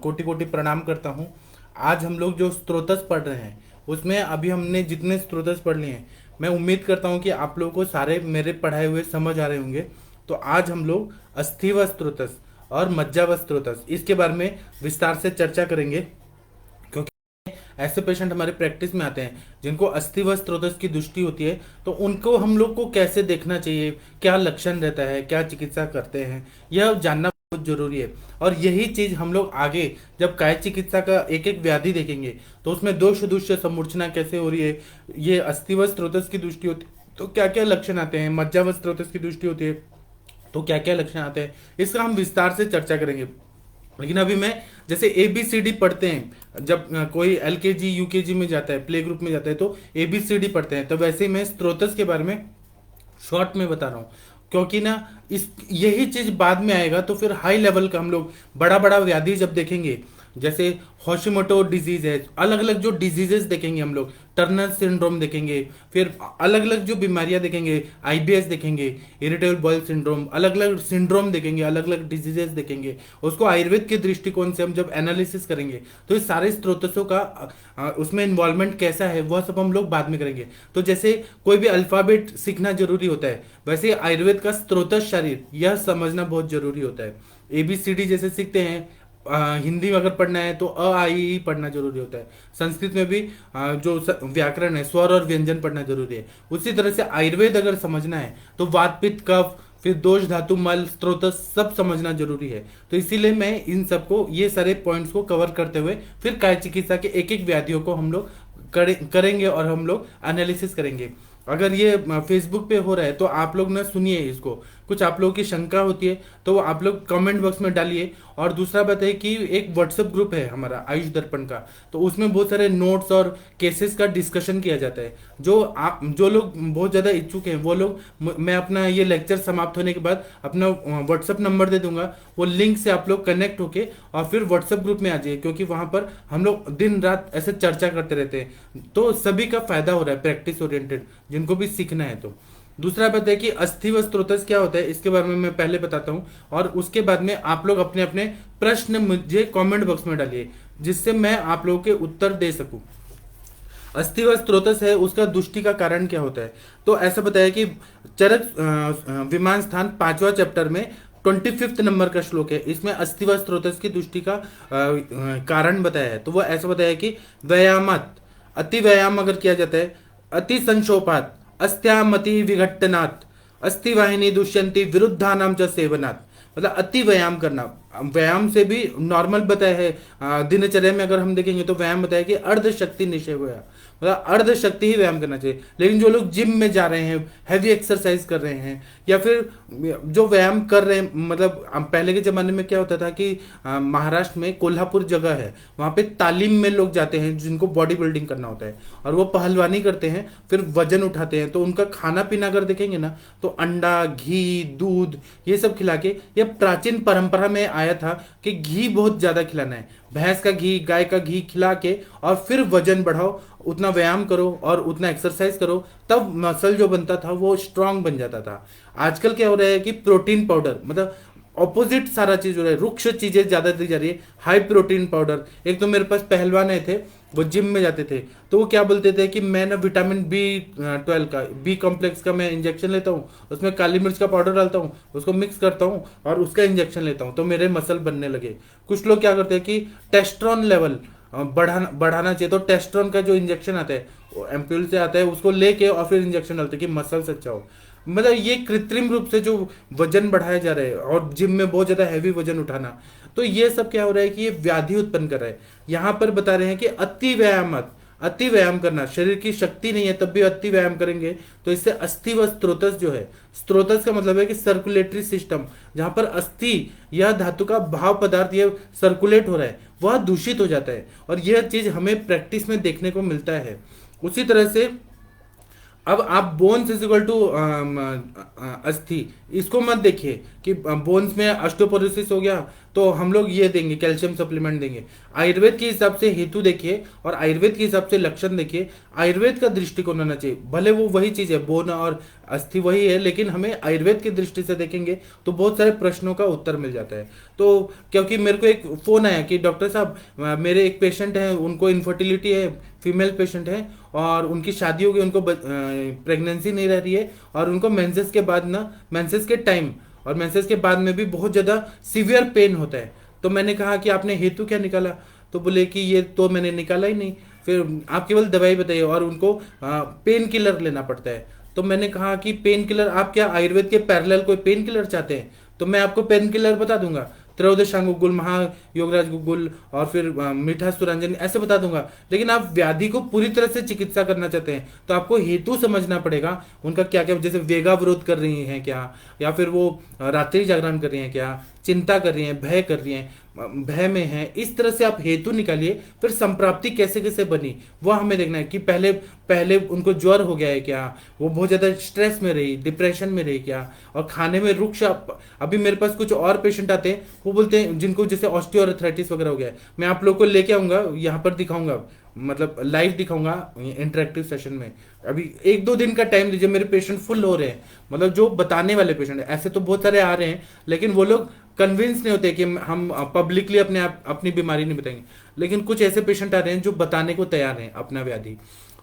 कोटि कोटि प्रणाम करता हूँ। आज हम लोग जो स्त्रोतस पढ़ रहे हैं उसमें अभी हमने जितने स्त्रोतस पढ़ लिए हैं, मैं उम्मीद करता हूँ कि आप लोगों को सारे मेरे पढ़ाए हुए समझ आ रहे होंगे। तो आज हम लोग अस्थिव स्त्रोतस और मज्जाव स्त्रोतस इसके बारे में विस्तार से चर्चा करेंगे, क्योंकि ऐसे पेशेंट हमारे प्रैक्टिस में आते हैं जिनको अस्थि व स्त्रोतस की दृष्टि होती है। तो उनको हम लोग को कैसे देखना चाहिए, क्या लक्षण रहता है, क्या चिकित्सा करते हैं, यह जानना बहुत जरूरी है। और यही चीज हम लोग आगे जब काय चिकित्सा का एक एक व्याधि देखेंगे तो उसमें दोष दुष्य समूर्छना कैसे हो रही है, ये अस्थि व स्त्रोतस की दृष्टि होती है तो क्या क्या लक्षण आते हैं, मज्जा व स्त्रोतस की दृष्टि होती है तो क्या क्या लक्षण आते हैं, इसका हम विस्तार से चर्चा करेंगे। लेकिन अभी मैं जैसे ए बी सी डी पढ़ते हैं, जब कोई एल के जी यू के जी में जाता है, प्ले ग्रुप में जाता है तो ए बी सी डी पढ़ते हैं, तो वैसे ही मैं स्त्रोतस के बारे में शॉर्ट में बता रहा हूँ। क्योंकि ना इस यही चीज बाद में आएगा तो फिर हाई लेवल का हम लोग बड़ा बड़ा व्याधि जब देखेंगे, जैसे होशिमोटो डिजीज है, अलग अलग जो डिजीजेस देखेंगे हम लोग, टर्नर सिंड्रोम देखेंगे, फिर अलग अलग जो बीमारियां देखेंगे, आईबीएस देखेंगे, इरिटेबल बॉयल सिंड्रोम, अलग अलग सिंड्रोम देखेंगे, अलग अलग डिजीजेस देखेंगे। उसको आयुर्वेद के दृष्टिकोण से हम जब एनालिसिस करेंगे तो इस सारे स्त्रोतों का उसमें इन्वॉल्वमेंट कैसा है वह सब हम लोग बाद में करेंगे। तो जैसे कोई भी अल्फाबेट सीखना जरूरी होता है, वैसे ही आयुर्वेद का स्त्रोतस शरीर यह समझना बहुत जरूरी होता है। एबीसीडी जैसे सीखते हैं, हिंदी में अगर पढ़ना है तो अ आ इ ई पढ़ना जरूरी होता है। संस्कृत में भी जो व्याकरण है, स्वर और व्यंजन पढ़ना जरूरी है। उसी तरह से आयुर्वेद अगर समझना है तो वात पित्त कफ, फिर दोष धातु मल स्त्रोत सब समझना जरूरी है। तो इसीलिए मैं इन सबको, ये सारे पॉइंट्स को कवर करते हुए फिर काय चिकित्सा के एक एक व्याधियों को हम लोग करेंगे और हम लोग एनालिसिस करेंगे। अगर ये फेसबुक पे हो रहा है तो आप लोग ना सुनिए इसको, कुछ आप लोगों की शंका होती है तो आप लोग कमेंट बॉक्स में डालिए। और दूसरा बात है कि एक व्हाट्सएप ग्रुप है हमारा आयुष दर्पण का, तो उसमें बहुत सारे नोट्स और केसेस का डिस्कशन किया जाता है। जो लोग बहुत ज़्यादा इच्छुक हैं वो लोग, मैं अपना ये लेक्चर समाप्त होने के बाद अपना व्हाट्सएप नंबर दे दूंगा, वो लिंक से आप लोग कनेक्ट होके और फिर व्हाट्सएप ग्रुप में आ जाइए, क्योंकि वहां पर हम लोग दिन रात ऐसे चर्चा करते रहते हैं। तो सभी का फायदा हो रहा है प्रैक्टिस ओरिएंटेड, जिनको भी सीखना है। तो दूसरा बात है कि अस्थि व स्त्रोतस क्या होता है, इसके बारे में मैं पहले बताता हूँ और उसके बाद में आप लोग अपने अपने प्रश्न मुझे कमेंट बॉक्स में डालिए, जिससे मैं आप लोगों के उत्तर दे सकूं। अस्थि व स्त्रोतस है, उसका दुष्टि का कारण क्या होता है। तो ऐसा बताया कि चरक विमान स्थान 5वां चैप्टर में 25th नंबर का श्लोक है, इसमें अस्थि व स्त्रोतस की दुष्टि का कारण बताया है। तो वो ऐसा बताया कि व्यायामात, अति व्यायाम अगर किया जाता है, अति संशोपात, अस्त्यामति विघट्टनात्, अस्थि वाहिनी दुष्यंती विरुद्धानाम च सेवनात्। मतलब अति व्यायाम करना, व्यायाम से भी नॉर्मल बताया है। दिनचर्या में अगर हम देखेंगे तो व्यायाम बताया कि अर्ध शक्ति निश्चय हुआ, मतलब अर्ध शक्ति ही व्यायाम करना चाहिए। लेकिन जो लोग जिम में जा रहे हैं, हैवी एक्सरसाइज कर रहे हैं, या फिर जो व्यायाम कर रहे हैं, मतलब पहले के जमाने में क्या होता था कि महाराष्ट्र में कोल्हापुर जगह है, वहाँ पे तालीम में लोग जाते हैं जिनको बॉडी बिल्डिंग करना होता है, और वो पहलवानी करते हैं, फिर वजन उठाते हैं। तो उनका खाना पीना अगर देखेंगे ना तो अंडा, घी, दूध ये सब खिला के, ये प्राचीन परंपरा में आया था कि घी बहुत ज्यादा खिलाना है, भैंस का घी, गाय का घी खिला के और फिर वजन बढ़ाओ, उतना व्यायाम करो और उतना एक्सरसाइज करो, तब मसल जो बनता था वो स्ट्रांग बन जाता था। आजकल क्या हो रहा है कि प्रोटीन पाउडर, मतलब ऑपोजिट सारा चीज हो रहा है, रुक्ष चीजें ज्यादा दी जा रही है, हाई प्रोटीन पाउडर। एक तो मेरे पास पहलवान आए थे, वो जिम में जाते थे, तो वो क्या बोलते थे कि मैं ना विटामिन B12 का, बी कॉम्प्लेक्स का मैं इंजेक्शन लेता हूँ, उसमें काली मिर्च का पाउडर डालता हूँ, उसको मिक्स करता हूँ और उसका इंजेक्शन लेता हूँ तो मेरे मसल बनने लगे। कुछ लोग क्या करते हैं कि टेस्टोस्टेरोन लेवल बढ़ाना चाहिए, तो टेस्टोस्टेरोन का जो इंजेक्शन आता है वो एम्प्यूल से आता है, उसको लेके और फिर इंजेक्शन डालते हैं कि मसल्स अच्छा हो। मतलब ये कृत्रिम रूप से जो वजन बढ़ाया जा रहा है और जिम में बहुत ज्यादा हैवी वजन उठाना, तो ये सब क्या हो रहा है कि ये व्याधि उत्पन्न कर रहा है। यहाँ पर बता रहे हैं कि अति व्यायाम करना, शरीर की शक्ति नहीं है तब भी अति व्यायाम करेंगे तो इससे अस्थि व स्त्रोतस जो है, स्त्रोतस का मतलब है कि सर्कुलेटरी सिस्टम, जहां पर अस्थि यह धातु का भाव पदार्थ ये सर्कुलेट हो रहा है वह दूषित हो जाता है, और यह चीज हमें प्रैक्टिस में देखने को मिलता है। उसी तरह से अब आप बोन्स इज इक्वल टू अस्थि, इसको मत देखिए कि बोन्स में ऑस्टियोपोरोसिस हो गया तो हम लोग ये देंगे, कैल्शियम सप्लीमेंट देंगे। आयुर्वेद के हिसाब से हेतु देखिए और आयुर्वेद के हिसाब से लक्षण देखिए। आयुर्वेद का दृष्टिकोण होना चाहिए, भले वो वही चीज है, बोन और अस्थि वही है, लेकिन हमें आयुर्वेद की दृष्टि से देखेंगे तो बहुत सारे प्रश्नों का उत्तर मिल जाता है। तो क्योंकि मेरे को एक फोन आया कि डॉक्टर साहब मेरे एक पेशेंट है, उनको इनफर्टिलिटी है, फीमेल पेशेंट है और उनकी शादी हो गई, उनको प्रेगनेंसी नहीं रह रही है और उनको मेंसेस के बाद ना, मेंसेस के टाइम और मेंसेस के बाद में भी बहुत ज़्यादा सीवियर पेन होता है। तो मैंने कहा कि आपने हेतु क्या निकाला? तो बोले कि ये तो मैंने निकाला ही नहीं। फिर आप केवल दवाई बताइए और उनको पेन किलर लेना पड़ता है। तो मैंने कहा कि पेन किलर, आप क्या आयुर्वेद के पैरेलल कोई पेन किलर चाहते हैं? तो मैं आपको पेन किलर बता दूंगा, त्रयोदशांग गुगुल, महायोगराज गुगुल और फिर मीठा सुरंजन ऐसे बता दूंगा। लेकिन आप व्याधि को पूरी तरह से चिकित्सा करना चाहते हैं तो आपको हेतु समझना पड़ेगा उनका क्या क्या, जैसे वेगा विरोध कर रही हैं क्या, या फिर वो रात्रि जागरण कर रही हैं क्या, चिंता कर रही हैं, भय कर रही हैं, भय में है, इस तरह से आप हेतु निकालिए। फिर संप्राप्ति कैसे कैसे बनी वो हमें देखना है कि पहले पहले उनको ज्वर हो गया है क्या, वो बहुत ज्यादा स्ट्रेस में रही, डिप्रेशन में रही क्या, और खाने में रुक्ष। अभी मेरे पास कुछ और पेशेंट आते हैं, वो बोलते हैं जिनको जैसे ऑस्टियोआर्थराइटिस वगैरह हो गया है, मैं आप लोग को लेके आऊंगा, यहाँ पर दिखाऊंगा, मतलब लाइव दिखाऊंगा इंटरेक्टिव सेशन में। अभी 1-2 दिन का टाइम दीजिए, मेरे पेशेंट फुल हो रहे हैं, मतलब जो बताने वाले पेशेंट है। ऐसे तो बहुत सारे आ रहे हैं लेकिन वो लोग कन्विंस नहीं होते कि हम पब्लिकली अपनी बीमारी नहीं बताएंगे। लेकिन कुछ ऐसे पेशेंट आ रहे हैं जो बताने को तैयार हैं अपना व्याधि।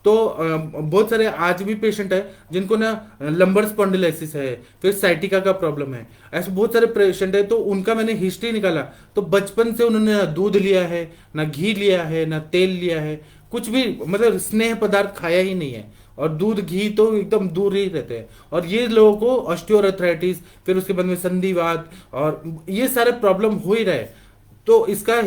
तो बहुत सारे आज भी पेशेंट है जिनको ना लंबर स्पॉन्डिलोसिस है, फिर साइटिका का प्रॉब्लम है, ऐसे बहुत सारे पेशेंट है। तो उनका मैंने हिस्ट्री निकाला तो बचपन से उन्होंने ना दूध लिया है, ना घी लिया है, ना तेल लिया है, कुछ भी मतलब स्नेह पदार्थ खाया ही नहीं है, और दूध घी तो एकदम दूर ही रहते हैं। और ये लोगों को ऑस्टियोआर्थराइटिस, फिर उसके बाद में संधिवात और ये सारे प्रॉब्लम हो ही रहे। तो इसका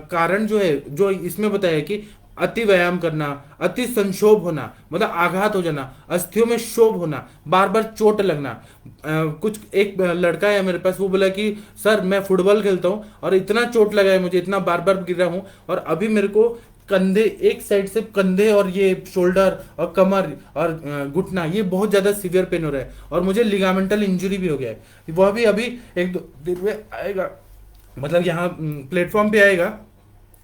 कारण जो है, जो इसमें बताया कि अति व्यायाम करना, अति संक्षोभ होना, मतलब आघात हो जाना, अस्थियों में क्षोभ होना, बार बार चोट लगना। कुछ एक लड़का है मेरे पास, वो बोला कि सर मैं फुटबॉल खेलता हूँ और इतना चोट लगा है मुझे, इतना बार बार गिर रहा हूँ, और अभी मेरे को कंधे, एक साइड से कंधे और ये शोल्डर और कमर और घुटना, ये बहुत ज्यादा सीवियर पेन हो रहा है, और मुझे लिगामेंटल इंजरी भी हो गया है। वह भी अभी 1-2 दिन में आएगा, मतलब यहाँ प्लेटफॉर्म पे आएगा,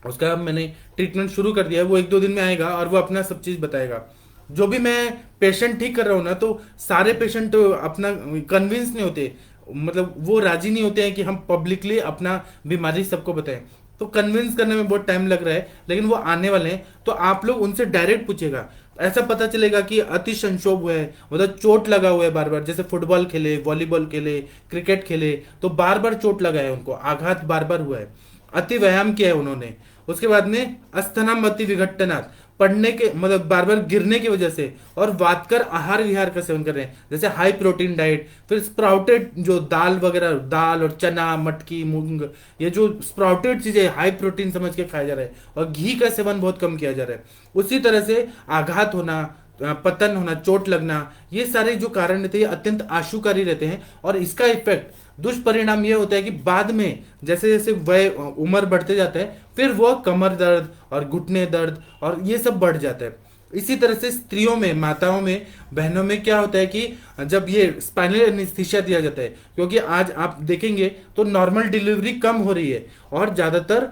उसका मैंने ट्रीटमेंट शुरू कर दिया है, वो 1-2 दिन में आएगा और वो अपना सब चीज बताएगा। जो भी मैं पेशेंट ठीक कर रहा हूँ ना, तो सारे पेशेंट अपना कन्विंस नहीं होते, मतलब वो राजी नहीं होते हैं कि हम पब्लिकली अपना बीमारी सबको बताएं। तो कन्विंस करने में बहुत टाइम लग रहा है, लेकिन वो आने वाले हैं, तो आप लोग उनसे डायरेक्ट पूछेगा, ऐसा पता चलेगा कि अति संक्षोभ हुआ है, मतलब चोट लगा हुआ है बार बार, जैसे फुटबॉल खेले, वॉलीबॉल खेले, क्रिकेट खेले तो बार बार चोट लगा है उनको, आघात बार बार हुआ है, अति व्यायाम किया है उन्होंने। उसके बाद में अस्थनामति विघटनात्, पढ़ने के मतलब बार बार गिरने की वजह से, और वातकर आहार विहार का सेवन कर रहे हैं, जैसे हाई प्रोटीन डाइट, फिर स्प्राउटेड जो दाल वगैरह, दाल और चना, मटकी, मूंग, ये जो स्प्राउटेड चीजें हाई प्रोटीन समझ के खाया जा रहा है, और घी का सेवन बहुत कम किया जा रहा है। उसी तरह से आघात होना, पतन होना, चोट लगना, ये सारे जो कारण रहते हैं अत्यंत आशुकारी रहते हैं। और इसका इफेक्ट, दुष्परिणाम ये होता है कि बाद में जैसे जैसे वय उम्र बढ़ते जाता है, फिर वो कमर दर्द और घुटने दर्द और ये सब बढ़ जाता है। इसी तरह से स्त्रियों में, माताओं में, बहनों में क्या होता है कि जब ये स्पाइनल एनेस्थीसिया दिया जाता है, क्योंकि आज आप देखेंगे तो नॉर्मल डिलीवरी कम हो रही है और ज्यादातर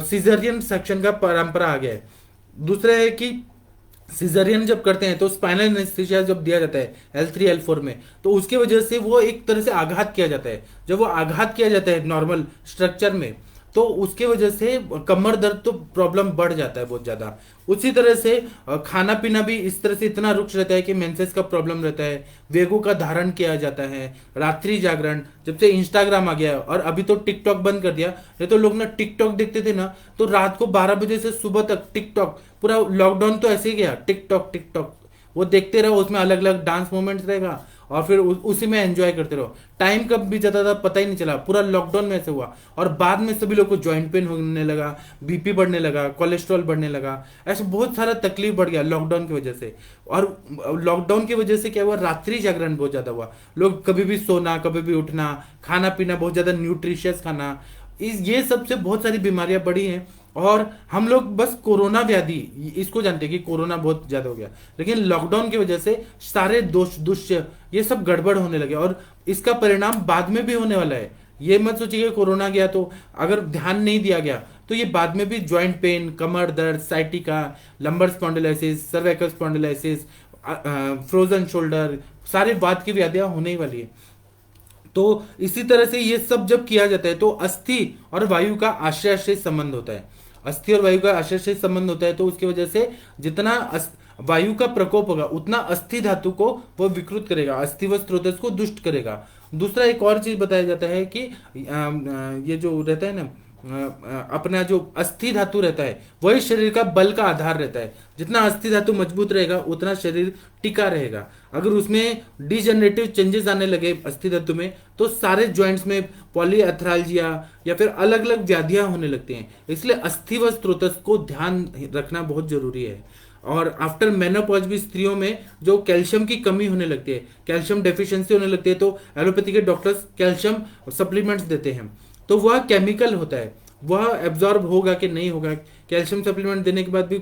सीजरियन सेक्शन का परंपरा आ गया है। दूसरा है कि सिजरियन जब करते हैं तो स्पाइनल एनेस्थीसिया जब दिया जाता है L3 L4 में, तो उसके वजह से वो एक तरह से आघात किया जाता है। जब वो आघात किया जाता है नॉर्मल स्ट्रक्चर में, तो उसके वजह से कमर दर्द तो प्रॉब्लम बढ़ जाता है बहुत ज्यादा। उसी तरह से खाना पीना भी इस तरह से इतना रुक्ष रहता है कि मेंसेस का प्रॉब्लम रहता है, वेगों का धारण किया जाता है, रात्रि जागरण, जब से इंस्टाग्राम आ गया है और अभी तो टिकटॉक बंद कर दिया, नहीं तो लोग ना टिकटॉक देखते थे ना, तो रात को 12 बजे से सुबह तक टिकटॉक, पूरा लॉकडाउन तो ऐसे ही गया, टिकटॉक टिकटॉक वो देखते रहो, उसमें अलग अलग डांस मूवमेंट्स रहेगा और फिर उसी में एंजॉय करते रहो। टाइम कब भी जाता था पता ही नहीं चला, पूरा लॉकडाउन में ऐसे हुआ। और बाद में सभी लोग को जॉइंट पेन होने लगा, बीपी बढ़ने लगा, कोलेस्ट्रॉल बढ़ने लगा, ऐसे बहुत सारा तकलीफ बढ़ गया लॉकडाउन की वजह से। और लॉकडाउन की वजह से क्या हुआ, रात्रि जागरण बहुत ज्यादा हुआ, लोग कभी भी सोना, कभी भी उठना, खाना पीना बहुत ज्यादा न्यूट्रिशियस खाना, ये सब से बहुत सारी बीमारियां बढ़ी हैं। और हम लोग बस कोरोना व्याधि इसको जानते हैं कि कोरोना बहुत ज्यादा हो गया, लेकिन लॉकडाउन की वजह से सारे दोष दुष्य ये सब गड़बड़ होने लगे, और इसका परिणाम बाद में भी होने वाला है। ये मत सोचिए कि कोरोना गया तो अगर ध्यान नहीं दिया गया तो ये बाद में भी जॉइंट पेन, कमर दर्द, sciatica, lumbar spondylosis, cervical spondylosis, frozen shoulder, सारे वात की व्याधियां होने ही वाली है। तो इसी तरह से ये सब जब किया जाता है तो अस्थि और वायु का आश्रय संबंध होता है। अस्थि और वायु का आश्रय संबंध होता है, तो उसकी वजह से जितना वायु का प्रकोप होगा उतना अस्थि धातु को वो विकृत करेगा, अस्थि व स्रोतस को दुष्ट करेगा। दूसरा एक और चीज बताया जाता है कि ये जो रहता है ना, अपना जो अस्थि धातु रहता है वही शरीर का बल का आधार रहता है। जितना अस्थि धातु मजबूत रहेगा उतना शरीर टिका रहेगा। अगर उसमें डिजेनरेटिव चेंजेस आने लगे अस्थि धातु में तो सारे जॉइंट्स में पॉलीएथ्रालजिया या फिर अलग अलग व्याधियां होने लगती हैं। इसलिए अस्थि व स्त्रोतस को ध्यान रखना बहुत जरूरी है। और आफ्टर मेनोपॉज भी स्त्रियों में जो कैल्शियम की कमी होने लगती है, कैल्शियम डेफिशिएंसी होने लगती है, तो एलोपैथी के डॉक्टर्स कैल्शियम सप्लीमेंट्स देते हैं। तो वह केमिकल होता है, वह एब्जॉर्ब होगा कि नहीं होगा, कैल्शियम सप्लीमेंट देने के बाद भी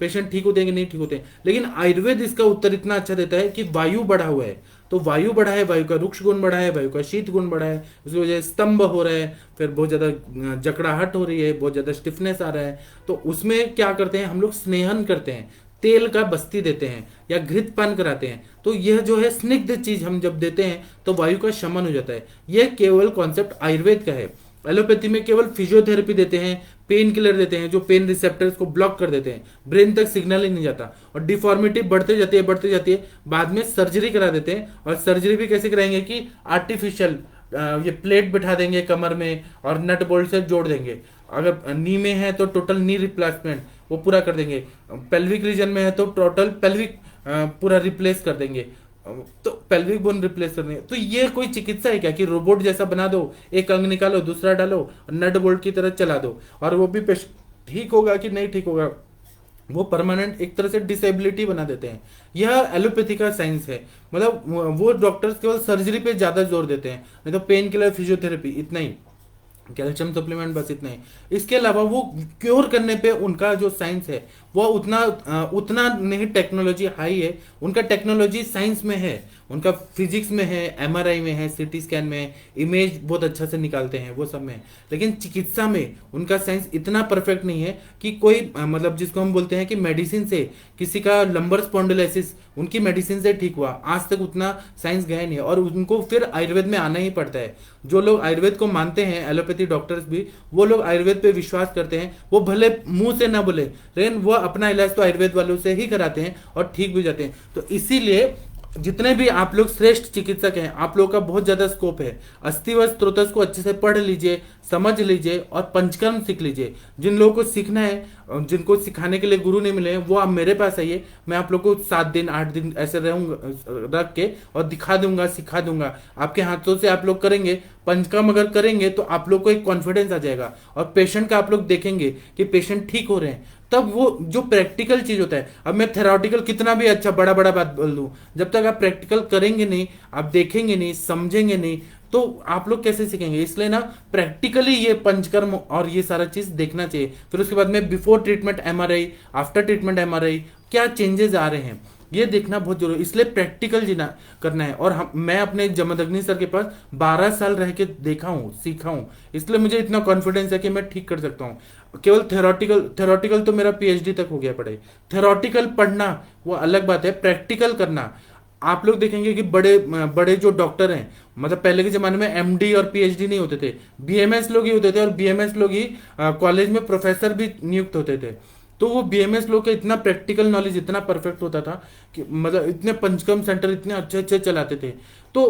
पेशेंट ठीक होते हैं कि नहीं ठीक होते हैं। लेकिन आयुर्वेद इसका उत्तर इतना अच्छा देता है कि वायु बढ़ा हुआ है, तो वायु बढ़ा है, वायु का रुक्ष गुण बढ़ा है, वायु का शीत गुण बढ़ा है, उसकी वजह से स्तंभ हो रहा है, फिर बहुत ज्यादा जकड़ाहट हो रही है, बहुत ज्यादा स्टिफनेस आ रहा है। तो उसमें क्या करते हैं हम लोग, स्नेहन करते हैं, तेल का बस्ती देते हैं या घृत पान कराते हैं। तो यह जो है स्निग्ध चीज हम जब देते हैं तो वायु का शमन हो जाता है। यह केवल कॉन्सेप्ट आयुर्वेद का है। एलोपैथी में केवल फिजियोथेरेपी देते हैं, पेन किलर देते हैं जो पेन रिसेप्टर्स को ब्लॉक कर देते हैं, ब्रेन तक सिग्नल ही नहीं जाता, और डिफॉर्मिटी बढ़ते जाती है, बाद में सर्जरी करा देते हैं। और सर्जरी भी कैसे कराएंगे कि आर्टिफिशियल ये प्लेट बिठा देंगे कमर में और नट बोल्ट से जोड़ देंगे। अगर नी में है तो टोटल नी रिप्लेसमेंट वो पूरा कर देंगे, पेल्विक रीजन में है तो टोटल पेल्विक पूरा रिप्लेस कर देंगे, तो पेल्विक बोन रिप्लेस कर देंगे। तो ये कोई चिकित्सा है क्या कि रोबोट जैसा बना दो, एक अंग निकालो दूसरा डालो और नट बोल्ट की तरह चला दो और वो भी ठीक होगा कि नहीं ठीक होगा? वो परमानेंट एक तरह से डिसेबिलिटी बना देते हैं। यह एलोपैथी का साइंस है। मतलब वो डॉक्टर्स केवल सर्जरी पे ज्यादा जोर देते हैं, नहीं तो पेन किलर, फिजियोथेरेपी, इतना ही, कैल्शियम सप्लीमेंट, बस इतना ही। इसके अलावा वो क्योर करने पे उनका जो साइंस है वो उतना नहीं टेक्नोलॉजी हाई है। उनका टेक्नोलॉजी साइंस में है, उनका फिजिक्स में है, एमआरआई में है, सीटी स्कैन में है, इमेज बहुत अच्छा से निकालते हैं, वो सब में है। लेकिन चिकित्सा में उनका साइंस इतना परफेक्ट नहीं है कि कोई मतलब जिसको हम बोलते हैं कि मेडिसिन से किसी का लंबर स्पॉन्डिलाइसिस उनकी मेडिसिन से ठीक हुआ, आज तक उतना साइंस गया नहीं है, और उनको फिर आयुर्वेद में आना ही पड़ता है। जो लोग आयुर्वेद को मानते हैं, एलोपैथी डॉक्टर्स भी, वो लोग आयुर्वेद पे विश्वास करते हैं। वो भले मुंह से ना बोले लेकिन वो अपना इलाज तो आयुर्वेद वालों से ही कराते हैं और ठीक भी जाते हैं। तो इसीलिए जितने भी आप लोग श्रेष्ठ चिकित्सक हैं, आप लोगों का बहुत ज्यादा स्कोप है। अस्थि व स्त्रोतस को अच्छे से पढ़ लीजिए, समझ लीजिए और पंचकर्म सीख लीजिए। जिन लोगों को सीखना है, जिनको सिखाने के लिए गुरु नहीं मिले हैं, वो आप मेरे पास आइए, मैं आप लोग को 7 दिन 8 दिन ऐसे रहूंगा रख के और दिखा दूंगा, सिखा दूंगा। आपके हाथों से आप लोग करेंगे, पंचकर्म अगर करेंगे तो आप लोग को एक कॉन्फिडेंस आ जाएगा और पेशेंट का आप लोग देखेंगे कि पेशेंट ठीक हो रहे हैं। तब वो जो प्रैक्टिकल चीज होता है, अब मैं थेराटिकल कितना भी अच्छा बड़ा बड़ा बात बोल दूं, जब तक आप प्रैक्टिकल करेंगे नहीं, आप देखेंगे नहीं, समझेंगे नहीं, तो आप लोग कैसे सीखेंगे? इसलिए ना प्रैक्टिकली ये पंचकर्म और ये सारा चीज देखना चाहिए। फिर उसके बाद में before treatment MRI, after treatment MRI, क्या चेंजेस आ रहे हैं ये देखना बहुत जरूरी। इसलिए प्रैक्टिकल जीना करना है। और मैं अपने जमदग्नि सर के पास 12 साल रह के देखा हूँ, सीखा हूँ, इसलिए मुझे इतना कॉन्फिडेंस है कि मैं ठीक कर सकता हूँ। केवल थेरोटिकल तो मेरा पीएचडी तक हो गया पढ़ाई। थेरोटिकल पढ़ना वो अलग बात है, प्रैक्टिकल करना। आप लोग देखेंगे कि बड़े बड़े जो डॉक्टर हैं, मतलब पहले के जमाने में एमडी और पीएचडी नहीं होते थे, बीएमएस लोग ही होते थे, और बीएमएस लोग ही कॉलेज में प्रोफेसर भी नियुक्त होते थे। तो वो बीएमएस लोग का इतना प्रैक्टिकल नॉलेज इतना परफेक्ट होता था कि मतलब इतने पंचकर्म सेंटर इतने अच्छे अच्छे चलाते थे। तो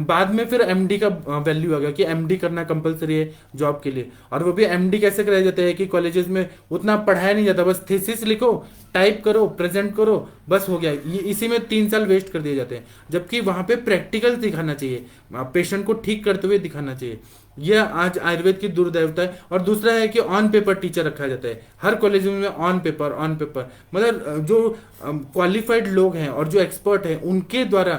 बाद में फिर एमडी का वैल्यू आ गया कि एमडी करना कंपलसरी है जॉब के लिए। और वो भी एमडी कैसे कराया जाता है कि कॉलेजेस में उतना पढ़ाया नहीं जाता, बस थीसिस लिखो, टाइप करो, प्रेजेंट करो, बस हो गया। ये इसी में 3 साल वेस्ट कर दिए जाते हैं, जबकि वहां पे प्रैक्टिकल दिखाना चाहिए, पेशेंट को ठीक करते हुए दिखाना चाहिए। यह आज आयुर्वेद की दुर्दैवता है। और दूसरा है कि ऑन पेपर टीचर रखा जाता है हर कॉलेज में, ऑन पेपर मतलब जो क्वालिफाइड लोग हैं और जो एक्सपर्ट हैं उनके द्वारा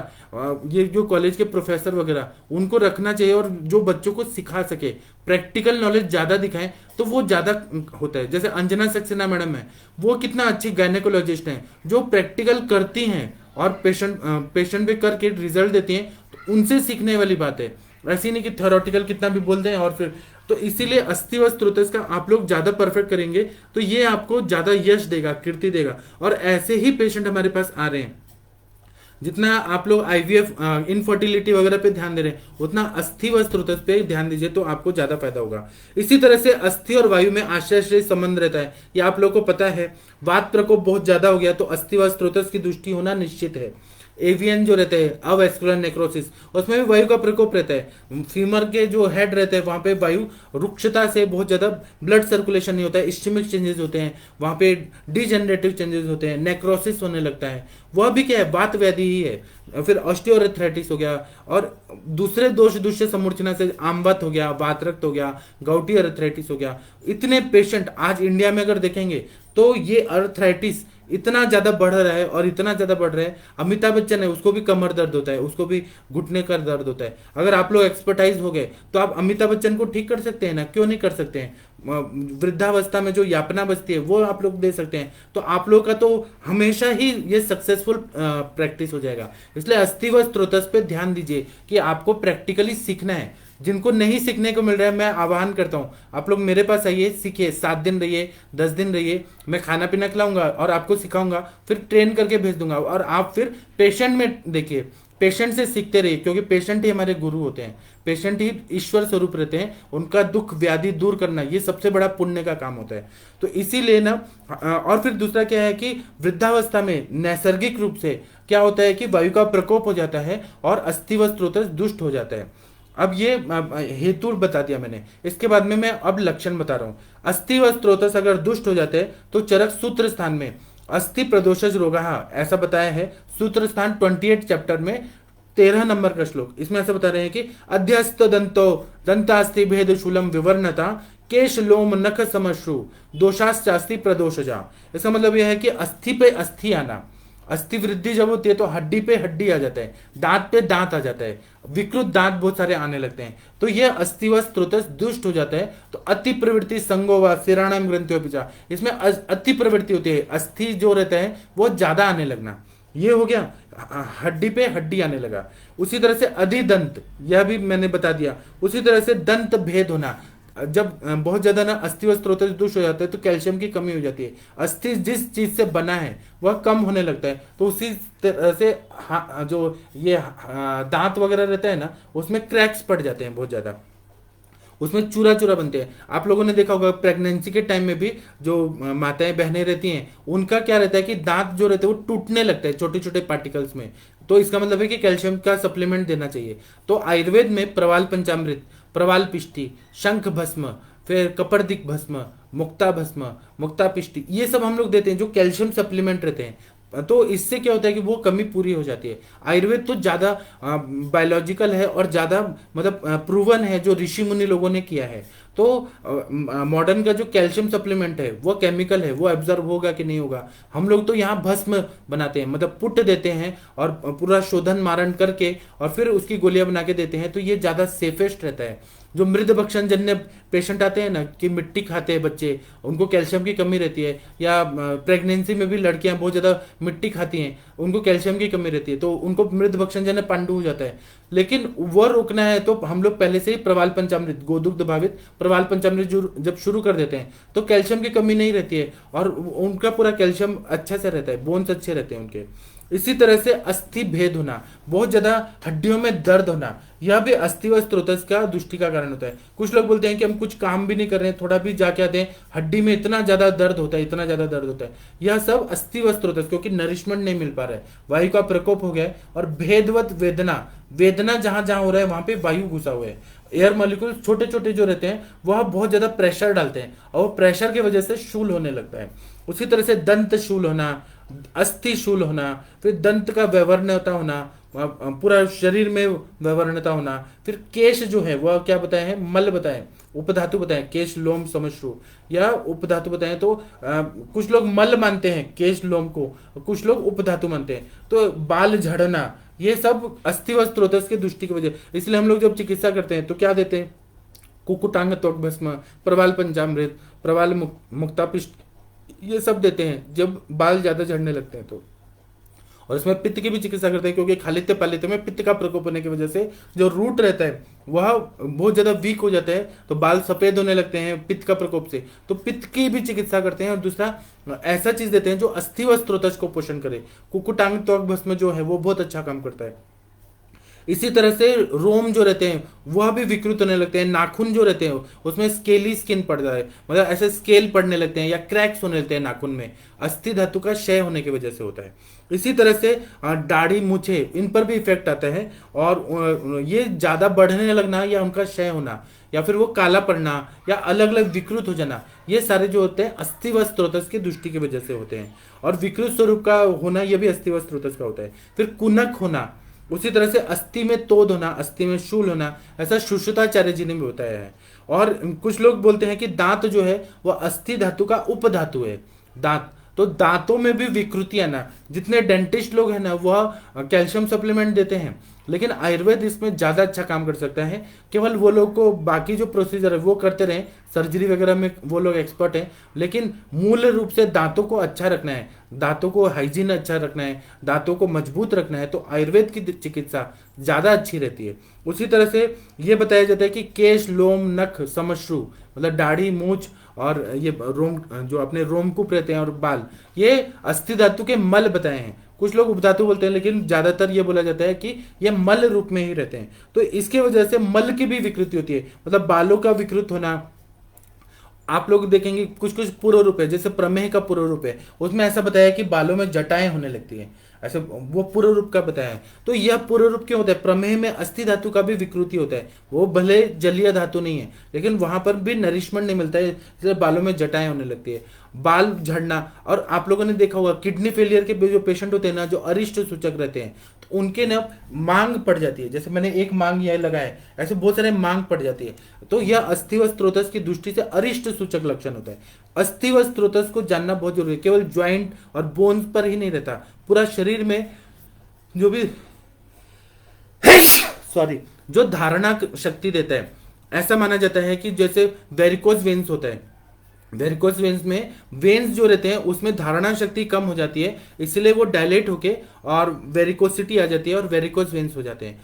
ये जो कॉलेज के प्रोफेसर वगैरह उनको रखना चाहिए, और जो बच्चों को सिखा सके, प्रैक्टिकल नॉलेज ज्यादा दिखाएं तो वो ज्यादा होता है। जैसे अंजना सक्सेना मैडम है, वो कितना अच्छी गायनेकोलॉजिस्ट हैं जो प्रैक्टिकल करती हैं और पेशेंट पे करके रिजल्ट देती हैं, तो उनसे सीखने वाली बात है। ऐसी नहीं कि थ्योरेटिकल कितना भी बोल दें और फिर, तो इसीलिए अस्थि व स्त्रोतस का आप लोग ज्यादा परफेक्ट करेंगे तो ये आपको ज्यादा यश देगा, कीर्ति देगा। और ऐसे ही पेशेंट हमारे पास आ रहे हैं। जितना आप लोग आईवीएफ इनफर्टिलिटी वगैरह पे ध्यान दे रहे हैं, उतना अस्थि व स्त्रोतस पे ध्यान दीजिए तो आपको ज्यादा फायदा होगा। इसी तरह से अस्थि और वायु में आश्रय संबंध रहता है, ये आप लोग को पता है। वात प्रकोप बहुत ज्यादा हो गया तो अस्थि व स्त्रोतस की दृष्टि होना निश्चित है। एवियन जो रहते हैं अवैस्कुलर नेक्रोसिस, उसमें भी वायु का प्रकोप रहता है। फीमर के जो हेड रहते हैं वहां पे वायु रुक्षता से बहुत ज्यादा ब्लड सर्कुलेशन नहीं होता है, इस्चेमिक चेंजेस होते हैं, वहां पे डिजेनरेटिव चेंजेस होते हैं, नेक्रोसिस होने लगता है। वह भी क्या है, वात व्याधि ही है। फिर ऑस्टियोआर्थराइटिस हो गया, और दूसरे दोष दुष्य समूर्छना से आमवत हो गया, वातरक्त हो गया, गाउटी अर्थराइटिस हो गया। इतने पेशेंट आज इंडिया में अगर देखेंगे तो ये अर्थराइटिस इतना ज्यादा बढ़ रहा है, और इतना ज्यादा बढ़ रहा है। अमिताभ बच्चन है, उसको भी कमर दर्द होता है, उसको भी घुटने का दर्द होता है। अगर आप लोग एक्सपर्टाइज हो गए तो आप अमिताभ बच्चन को ठीक कर सकते हैं ना, क्यों नहीं कर सकते हैं। वृद्धावस्था में जो यातना बचती है वो आप लोग दे सकते हैं, तो आप लोग का तो हमेशा ही ये सक्सेसफुल प्रैक्टिस हो जाएगा। इसलिए अस्थि व स्त्रोतस पे ध्यान दीजिए कि आपको प्रैक्टिकली सीखना है। जिनको नहीं सीखने को मिल रहा है, मैं आह्वान करता हूं आप लोग मेरे पास आइए, सीखिए। 7 दिन रहिए, 10 दिन रहिए, मैं खाना पीना खिलाऊंगा और आपको सिखाऊंगा, फिर ट्रेन करके भेज दूंगा। और आप फिर पेशेंट में देखिए, पेशेंट से सीखते रहिए, क्योंकि पेशेंट ही हमारे गुरु होते हैं, पेशेंट ही ईश्वर स्वरूप रहते हैं। उनका दुख व्याधि दूर करना ये सबसे बड़ा पुण्य का काम होता है। तो इसीलिए ना, और फिर दूसरा क्या है कि वृद्धावस्था में नैसर्गिक रूप से क्या होता है कि वायु का प्रकोप हो जाता है और अस्थि व स्त्रोतस दुष्ट हो जाता है। अब ये हेतु बता दिया मैंने, इसके बाद में मैं अब लक्षण बता रहा हूं। अस्थि व स्त्रोतस अगर दुष्ट हो जाते हैं तो चरक सूत्र स्थान में अस्थि प्रदोषज रोग ऐसा बताया है। सूत्र स्थान 28 चैप्टर में 13 नंबर का श्लोक, इसमें ऐसा बता रहे हैं कि अध्यस्त दंतो दंतास्थि भेद शूलम विवर्णता केश लोम नख समश्रु दोषाश्चास्ति प्रदोषजा। इसका मतलब यह है कि अस्थि पे अस्थि आना, अस्थि वृद्धि जब होती है तो हड्डी पे हड्डी आ जाता है, दांत पे दांत आ जाता है, विकृत दांत बहुत सारे आने लगते हैं, तो यह अस्थि व स्त्रोतस दुष्ट हो जाता है। तो अति प्रवृत्ति संगोवा सिराणाम ग्रंथियों पिचा, इसमें अति प्रवृत्ति होती है, अस्थि जो रहता है वो ज्यादा आने लगना, ये हो गया, हड्डी पे हड्डी आने लगा। उसी तरह से अधिदंत, यह भी मैंने बता दिया। उसी तरह से दंत भेद होना, जब बहुत ज्यादा ना अस्थि व स्त्रोतस दुष्ट हो जाता है तो कैल्शियम की कमी हो जाती है, अस्थि जिस चीज से बना है वह कम होने लगता है। तो उसी तरह से जो ये दांत वगैरह रहता है ना, उसमें क्रैक्स पड़ जाते हैं बहुत ज्यादा, उसमें चूरा चूरा बनते हैं। आप लोगों ने देखा होगा प्रेगनेंसी के टाइम में भी जो माताएं बहनें रहती हैं उनका क्या रहता है कि दांत जो रहते हैं वो टूटने लगता है छोटे छोटे पार्टिकल्स में। तो इसका मतलब है कि कैल्शियम का सप्लीमेंट देना चाहिए। तो आयुर्वेद में प्रवाल पंचामृत, प्रवाल पिष्टी, शंख भस्म, फिर कपर्दिक भस्म, मुक्ता भस्म, मुक्ता पिष्टी, ये सब हम लोग देते हैं जो कैल्शियम सप्लीमेंट रहते हैं। तो इससे क्या होता है कि वो कमी पूरी हो जाती है। आयुर्वेद तो ज्यादा बायोलॉजिकल है और ज्यादा मतलब प्रूवन है, जो ऋषि मुनि लोगों ने किया है। तो मॉडर्न का जो कैल्शियम सप्लीमेंट है वो केमिकल है, वो एब्जॉर्ब होगा कि नहीं होगा। हम लोग तो यहाँ भस्म बनाते हैं, मतलब पुट देते हैं और पूरा शोधन मारण करके और फिर उसकी गोलियां बना के देते हैं, तो ये ज्यादा सेफेस्ट रहता है। जो मृद भक्षण जन्य पेशेंट आते हैं ना, कि मिट्टी खाते हैं बच्चे, उनको कैल्शियम की कमी रहती है, या प्रेगनेंसी में भी लड़कियां बहुत ज्यादा मिट्टी खाती हैं, उनको कैल्शियम की कमी रहती है, तो उनको मृद भक्षण जन्य पांडु हो जाता है। लेकिन वो रोकना है तो हम लोग पहले से ही प्रवाल पंचामृत, गोदुग्ध भावित प्रवाल पंचामृत जब शुरू कर देते हैं तो कैल्शियम की कमी नहीं रहती है और उनका पूरा कैल्शियम अच्छा से रहता है, बोन्स अच्छे रहते हैं उनके। इसी तरह से अस्थि भेद होना, बहुत ज्यादा हड्डियों में दर्द होना, यह भी अस्थि व स्त्रोतस का दुष्टि का कारण होता है। कुछ लोग बोलते हैं कि हम कुछ काम भी नहीं कर रहे हैं, थोड़ा भी जाके आते हैं, हड्डी में इतना ज्यादा दर्द होता है, इतना ज्यादा दर्द होता है। यह सब अस्थि व स्त्रोतस, क्योंकि नरिशमेंट नहीं मिल पा रहा है, वायु का प्रकोप हो गया है। और भेदवत वेदना, वेदना जहां जहां हो रहा है वहां पे वायु घुसा हुआ है। एयर मॉलिक्यूल छोटे छोटे जो रहते हैं वह बहुत ज्यादा प्रेशर डालते हैं और प्रेशर की वजह से शूल होने लगता है। उसी तरह से दंत शूल होना, अस्थि शूल होना, फिर दंत का व्यवर्ण होना, पूरा शरीर में वर्णता होना। फिर केश जो है वह क्या बताए हैं, मल बताए, उपधातु बताए, केश लोम समश्रु या उपधातु बताए। तो कुछ लोग मल मानते हैं केश लोम को, कुछ लोग उपधातु मानते हैं। तो बाल झड़ना ये सब अस्थि व स्त्रोतस की दृष्टि की वजह, इसलिए हम लोग जब चिकित्सा करते हैं तो क्या देते हैं, कुकुटांग त्वक भस्म, प्रवाल पंचामृत, प्रवाल मुक्तापिष्ट, ये सब देते हैं जब बाल ज्यादा झड़ने लगते हैं तो। और इसमें पित्त की भी चिकित्सा करते हैं, क्योंकि खालित्य पालित्य में पित्त का प्रकोप होने की वजह से जो रूट रहता है वह बहुत ज्यादा वीक हो जाता है, तो बाल सफेद होने लगते हैं पित्त का प्रकोप से। तो पित्त की भी चिकित्सा करते हैं। और दूसरा ऐसा चीज देते हैं जो अस्थि व स्त्रोतस को पोषण करे। कुकुटांग त्वक भस्म जो है वो बहुत अच्छा काम करता है। इसी तरह से रोम जो रहते हैं वह भी विकृत होने लगते हैं। नाखून जो रहते हैं उसमें स्केली स्किन पड़ जाए, मतलब ऐसे स्केल पड़ने लगते हैं या क्रैक्स होने लगते हैं नाखून में, अस्थि धातु का क्षय होने की वजह से होता है। इसी तरह से दाढ़ी मूछे इन पर भी इफेक्ट आता है, और ये ज्यादा बढ़ने लगना या उनका क्षय होना या फिर वो काला पड़ना या अलग अलग विकृत हो जाना, ये सारे जो होते हैं अस्थि व स्त्रोतस की दृष्टि की वजह से होते हैं। और विकृत स्वरूप का होना यह भी अस्थि व स्त्रोतस का होता है। फिर कुनक होना, उसी तरह से अस्थि में तोद होना, अस्थि में शूल होना, ऐसा सुश्रुताचार्य जी ने भी बताया है। और कुछ लोग बोलते हैं कि दांत जो है वह अस्थि धातु का उपधातु है। दांत, तो दांतों में भी विकृति आना, जितने डेंटिस्ट लोग हैं ना वह कैल्शियम सप्लीमेंट देते हैं, लेकिन आयुर्वेद इसमें ज्यादा अच्छा काम कर सकता है। केवल वो लोग को बाकी जो प्रोसीजर है वो करते रहें, सर्जरी वगैरह में वो लोग एक्सपर्ट हैं, लेकिन मूल रूप से दांतों को अच्छा रखना है, दांतों को हाइजीन अच्छा रखना है, दांतों को मजबूत रखना है, तो आयुर्वेद की चिकित्सा ज्यादा अच्छी रहती है। उसी तरह से ये बताया जाता है कि केश लोम नख समश्रु, मतलब दाढ़ी मूछ और ये रोम जो अपने रोमकूप रहते हैं और बाल, ये अस्थि धातु के मल बताए हैं। कुछ लोग उपधातु बोलते हैं, लेकिन ज्यादातर ये बोला जाता है कि ये मल रूप में ही रहते हैं। तो इसके वजह से मल की भी विकृति होती है, मतलब बालों का विकृत होना। आप लोग देखेंगे कुछ कुछ पूर्व रूप है, जैसे प्रमेह का पूर्व रूप है, उसमें ऐसा बताया कि बालों में जटाएं होने लगती है, ऐसे वो पूर्व रूप का बताया है। तो यह पूर्व रूप क्यों होता है, प्रमेह में अस्थि धातु का भी विकृति होता है, वो भले जलीय धातु नहीं है लेकिन वहां पर भी नरिशमेंट नहीं मिलता है, इसलिए बालों में जटाएं होने लगती है, बाल झड़ना। और आप लोगों ने देखा होगा किडनी फेलियर के जो पेशेंट होते हैं ना, जो अरिष्ट सूचक रहते हैं, तो उनके ना मांग पड़ जाती है, जैसे मैंने एक मांग यह लगाया है, ऐसे बहुत सारे मांग पड़ जाती है। तो यह अस्थि व स्त्रोतस की दृष्टि से अरिष्ट सूचक लक्षण होता है। अस्थि व स्त्रोतस को जानना बहुत जरूरी है, केवल ज्वाइंट और बोन्स पर ही नहीं रहता, पूरा शरीर में जो भी सॉरी जो धारणा शक्ति देता है। ऐसा माना जाता है कि जैसे वेरिकोज वेन्स होता है, वेरिकोज वेन्स में वेन्स जो रहते हैं उसमें धारणा शक्ति कम हो जाती है, इसलिए वो डायलेट होके और वेरिकोसिटी आ जाती है और वेरिकोज वेन्स हो जाते हैं।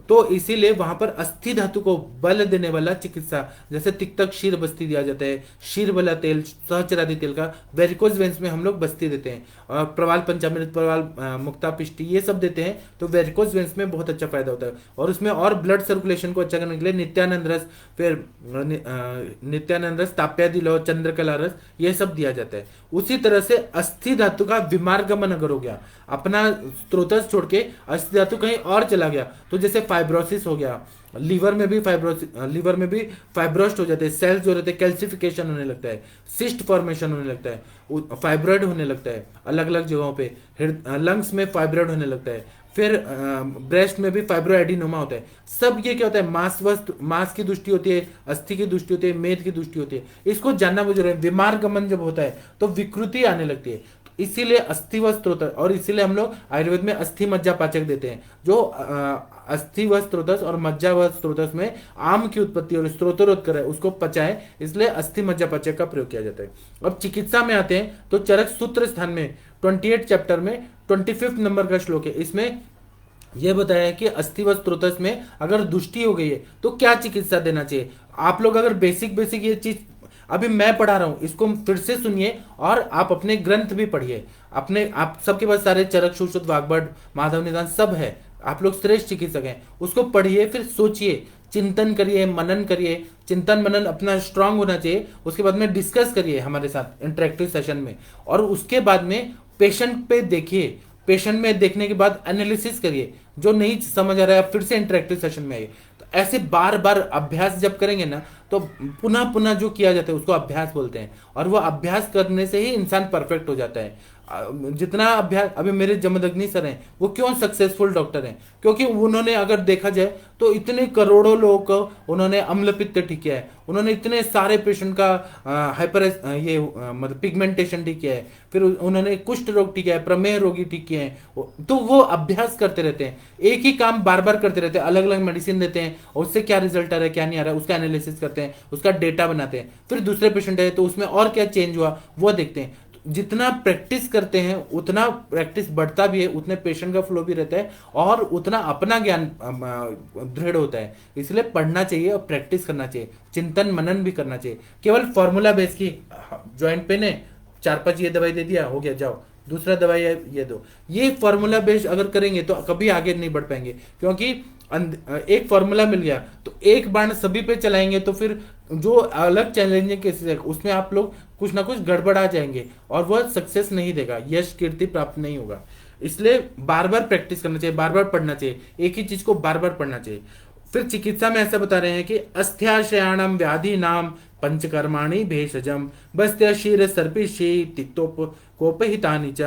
तो इसीलिए वहां पर अस्थि धातु को बल देने वाला चिकित्सा, जैसे तिक्तक क्षीर बस्ती दिया जाता है, क्षीर वाला तेल, सहचरादि तेल का वेरिकोज वेन्स में हम लोग बस्ती देते हैं, और प्रवाल पंचामृत, प्रवाल मुक्ता पिष्टी, ये सब देते हैं, तो वेरिकोज वेन्स में बहुत अच्छा फायदा होता है। और उसमें और ब्लड सर्कुलेशन को अच्छा करने के लिए नित्यानंद रस, फिर नित्यानंद रस, ताप्यादि लौ, चंद्रकला रस, ये सब दिया जाता है। उसी तरह से अस्थि धातु का विमार्गमन अगर हो गया, अपना स्त्रोतस छोड़ के अस्थि धातु कहीं और चला गया, तो जैसे फाइब्रोसिस हो गया, लीवर में भी फाइब्रोस्ट हो जाते हैं, सेल्स जो रहते हैं कैल्सिफिकेशन होने लगता है, सिस्ट फॉर्मेशन होने लगता है, फाइब्रॉइड होने लगता है अलग अलग जगहों पे, लंग्स में फाइब्रॉइड होने लगता है, फिर ब्रेस्ट में भी फाइब्रोएडिनोमा होता है। सब ये क्या होता है, मांस की दृष्टि होती है, अस्थि की दृष्टि होती है, मेद की दृष्टि होती है, इसको जानना बहुत जरूरी है। विमार्गमन जब होता है तो विकृति आने लगती है, इसीलिए अस्थि व स्त्रोतस, और इसीलिए हम लोग आयुर्वेद में अस्थि मज्जा पाचक देते हैं, जो अस्थि व स्त्रोतस और मज्जा व स्त्रोतस में आम की उत्पत्ति और स्त्रोतरोध करे उसको पचाए, इसलिए अस्थि मज्जा पाचक का प्रयोग किया जाता है। अब चिकित्सा में आते हैं तो चरक सूत्र स्थान में 28 चैप्टर में 25 नंबर का श्लोक है, इसमें यह बताया है कि अस्थि व स्त्रोतस में अगर दुष्टि हो गई है तो क्या चिकित्सा देना चाहिए। आप लोग अगर बेसिक ये चीज अभी मैं पढ़ा रहा हूं, इसको फिर से सुनिए और आप अपने ग्रंथ भी पढ़िए, अपने आप सबके पास सारे चरक सुश्रुत वाग्भट माधव निदान सब है, आप लोग श्रेष्ठ चिकित्सक हैं, उसको पढ़िए, फिर सोचिए, चिंतन करिए, मनन करिए, चिंतन मनन अपना स्ट्रांग होना चाहिए। उसके बाद में डिस्कस करिए हमारे साथ इंटरेक्टिव सेशन में, और उसके बाद में पेशेंट पे देखिए, पेशेंट में देखने के बाद एनालिसिस करिए, जो नहीं समझ आ रहा है फिर से इंटरेक्टिव सेशन में आइए। तो ऐसे बार बार अभ्यास जब करेंगे ना तो पुनः पुनः जो किया जाता है उसको अभ्यास बोलते हैं, और वो अभ्यास करने से ही इंसान परफेक्ट हो जाता है। जितना अभ्यास, अभी मेरे जमदग्नि सर हैं, वो क्यों सक्सेसफुल डॉक्टर हैं? क्योंकि उन्होंने, अगर देखा जाए तो इतने करोड़ों लोगों को उन्होंने अम्ल पित्त ठीक किया है, उन्होंने इतने सारे पेशेंट का हाइपर ये मतलब पिगमेंटेशन ठीक किया है, फिर उन्होंने कुष्ठ रोग ठीक किया है, प्रमेह रोगी ठीक किए हैं। तो वो अभ्यास करते रहते हैं, एक ही काम बार बार करते रहते हैं, अलग अलग मेडिसिन देते हैं, और उससे क्या रिजल्ट आ रहा है क्या नहीं आ रहा है उसका एनालिसिस करते हैं, उसका डेटा बनाते हैं, फिर दूसरे पेशेंट है तो उसमें और क्या चेंज हुआ वो देखते हैं। जितना प्रैक्टिस करते हैं उतना प्रैक्टिस बढ़ता भी है, उतने पेशेंट का फ्लो भी रहता है, और उतना अपना ज्ञान दृढ़ होता है। इसलिए पढ़ना चाहिए और प्रैक्टिस करना चाहिए, चिंतन मनन भी करना चाहिए। केवल फॉर्मूला बेस की जॉइंट पेन है, 4-5 ये दवाई दे दिया, हो गया, जाओ दूसरा दवाई है ये दो, ये फॉर्मूला बेस अगर करेंगे तो कभी आगे नहीं बढ़ पाएंगे। क्योंकि एक फॉर्मूला मिल गया तो एक बाण सभी पे चलाएंगे तो फिर जो अलग चैलेंजिंग केसेस है उसमें आप लोग कुछ ना कुछ गड़बड़ा जाएंगे, और वह सक्सेस नहीं देगा, यश कीर्ति प्राप्त नहीं होगा। इसलिए बार बार प्रैक्टिस करना चाहिए, बार बार पढ़ना चाहिए, एक ही चीज को बार बार पढ़ना चाहिए। फिर चिकित्सा में ऐसा बता रहे हैं कि अस्थ्याशयाणम व्याधि नाम पंचकर्माणि भेषजम बस्त्य शीर सर्पिशी तिक्तोप कोपहितानि च।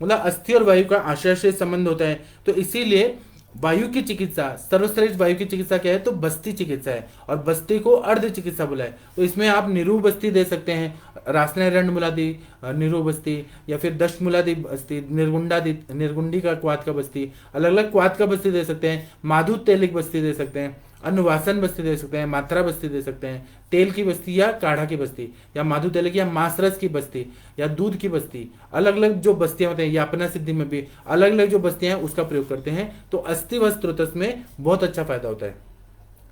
मतलब अस्थि और वायु का आशय से संबंध होता है, तो इसीलिए वायु की चिकित्सा, सर्वश्रेष्ठ वायु की चिकित्सा क्या है? तो बस्ती चिकित्सा है, और बस्ती को अर्ध चिकित्सा बोला है। तो इसमें आप निरू बस्ती दे सकते हैं, रासने रंड मुलादी निरू बस्ती, या फिर दश मुलादी बस्ती, निर्गुंडी का क्वात का बस्ती, अलग अलग क्वात का बस्ती दे सकते हैं, माधु तेलिक बस्ती दे सकते हैं, अनुवासन बस्ती दे सकते हैं, मात्रा बस्ती दे सकते हैं, तेल की बस्ती या काढ़ा की बस्ती, या माधु तेलिक या मांसरस की बस्ती, या दूध की बस्ती, अलग अलग जो बस्तियां होते हैं, या अपना सिद्धि में भी अलग अलग जो बस्तियां हैं उसका प्रयोग करते हैं। तो अस्थि व स्त्रोतस में बहुत अच्छा फायदा होता है।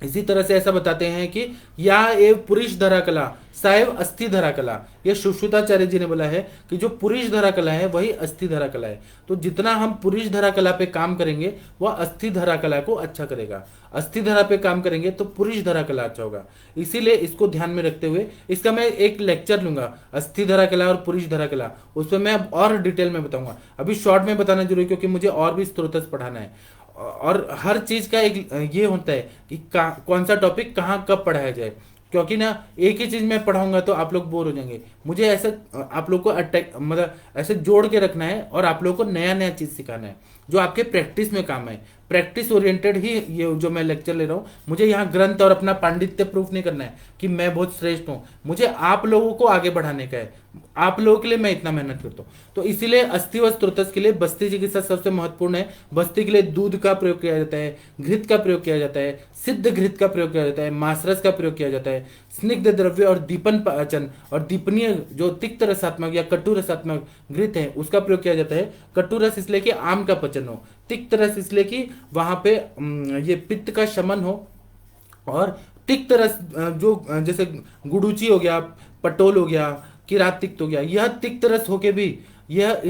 इसी तरह से ऐसा बताते हैं कि या एव पुरुष धरा कला साहेब अस्थि धरा कला, ये सुश्रुताचार्य जी ने बोला है कि जो पुरुष धरा कला है वही अस्थि धरा कला है। तो जितना हम पुरुष धरा कला पे काम करेंगे वह अस्थि धरा कला को अच्छा करेगा, अस्थि धरा पे काम करेंगे तो पुरुष धरा कला अच्छा होगा। इसीलिए इसको ध्यान में रखते हुए इसका मैं एक लेक्चर लूंगा, अस्थि धरा कला और पुरुष धरा कला, उस पर मैं और डिटेल में बताऊंगा। अभी शॉर्ट में बताना जरूरी क्योंकि मुझे और भी स्त्रोतस पढ़ाना है, और हर चीज का एक ये होता है कि कौन सा टॉपिक कहाँ कब पढ़ाया जाए। क्योंकि ना एक ही चीज मैं पढ़ाऊंगा तो आप लोग बोर हो जाएंगे, मुझे ऐसा आप लोग को अटैक मतलब ऐसे जोड़ के रखना है, और आप लोग को नया नया चीज सिखाना है जो आपके प्रैक्टिस में काम है। प्रैक्टिस ओरिएंटेड ही ये जो मैं लेक्चर ले रहा हूँ, मुझे यहाँ ग्रंथ और अपना पांडित्य प्रूफ नहीं करना है कि मैं बहुत श्रेष्ठ हूँ, मुझे आप लोगों को आगे बढ़ाने का है, आप लोगों के लिए मैं इतना मेहनत करता हूँ। तो इसीलिए अस्थि व स्त्रोतस के लिए बस्ती चिकित्सा सबसे महत्वपूर्ण है। बस्ती के लिए दूध का प्रयोग किया जाता है, घृत का प्रयोग किया जाता है, सिद्ध घृत का प्रयोग किया जाता है, मासरस का प्रयोग किया जाता है, स्निग्ध द्रव्य और दीपन पाचन और दीपनीय जो तिक्त रसात्मक या कटु रसात्मक घृत है उसका प्रयोग किया जाता है। कटु रस इसलिए कि आम का पचन हो, तिक्त रस इसलिए कि वहां पे ये पित्त का शमन हो, और तिक्त रस जो जैसे गुडुची हो गया, पटोल हो गया, किरात तिक्त हो गया, यह तिक्त रस होके भी यह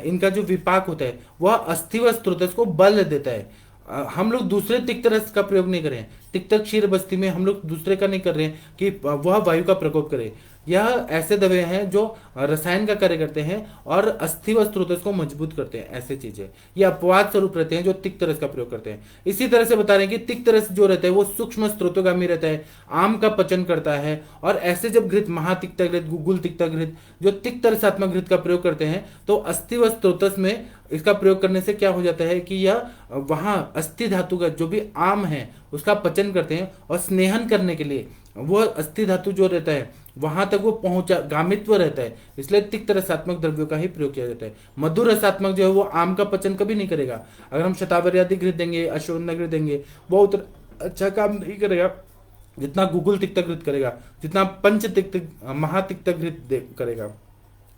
इनका जो विपाक होता है वह अस्थि व स्त्रोतस को बल देता है। हम लोग दूसरे तिक्त रस का प्रयोग नहीं कर रहे हैं, तिक्त क्षीर बस्ती में हम लोग दूसरे का नहीं कर रहे हैं कि वह वायु का प्रकोप करे। यह ऐसे दवे हैं जो रसायन का कार्य करते हैं और अस्थि व स्त्रोतस को मजबूत करते हैं, ऐसे चीजें ये अपवाद स्वरूप रहते हैं जो तिक्त रस का प्रयोग करते हैं। इसी तरह से बता रहे हैं कि तिक्त रस जो रहता है वो सूक्ष्म स्त्रोतोगामी रहता है, आम का पचन करता है, और ऐसे जब घृत महातिक्त घृत, गुगुल तिक्त घृत जो तिक्त रसात्मक घृत का प्रयोग करते हैं तो अस्थि व स्त्रोतस में इसका प्रयोग करने से क्या हो जाता है कि यह वहां अस्थि धातु का जो भी आम है उसका पचन करते हैं, और स्नेहन करने के लिए वो अस्थि धातु जो रहता है वहां तक वो पहुंचा गामित्व रहता है, इसलिए तिक्त रसात्मक द्रव्यों का ही प्रयोग किया जाता है। मधुर रसात्मक जो है वो आम का पचन कभी नहीं करेगा। अगर हम शतावरी आदि घृत देंगे, अश्वगंधा घृत देंगे, वो उतना अच्छा काम नहीं करेगा जितना गुगुल तिक्त घृत करेगा, जितना पंच तिक्त महातिक्त घृत करेगा।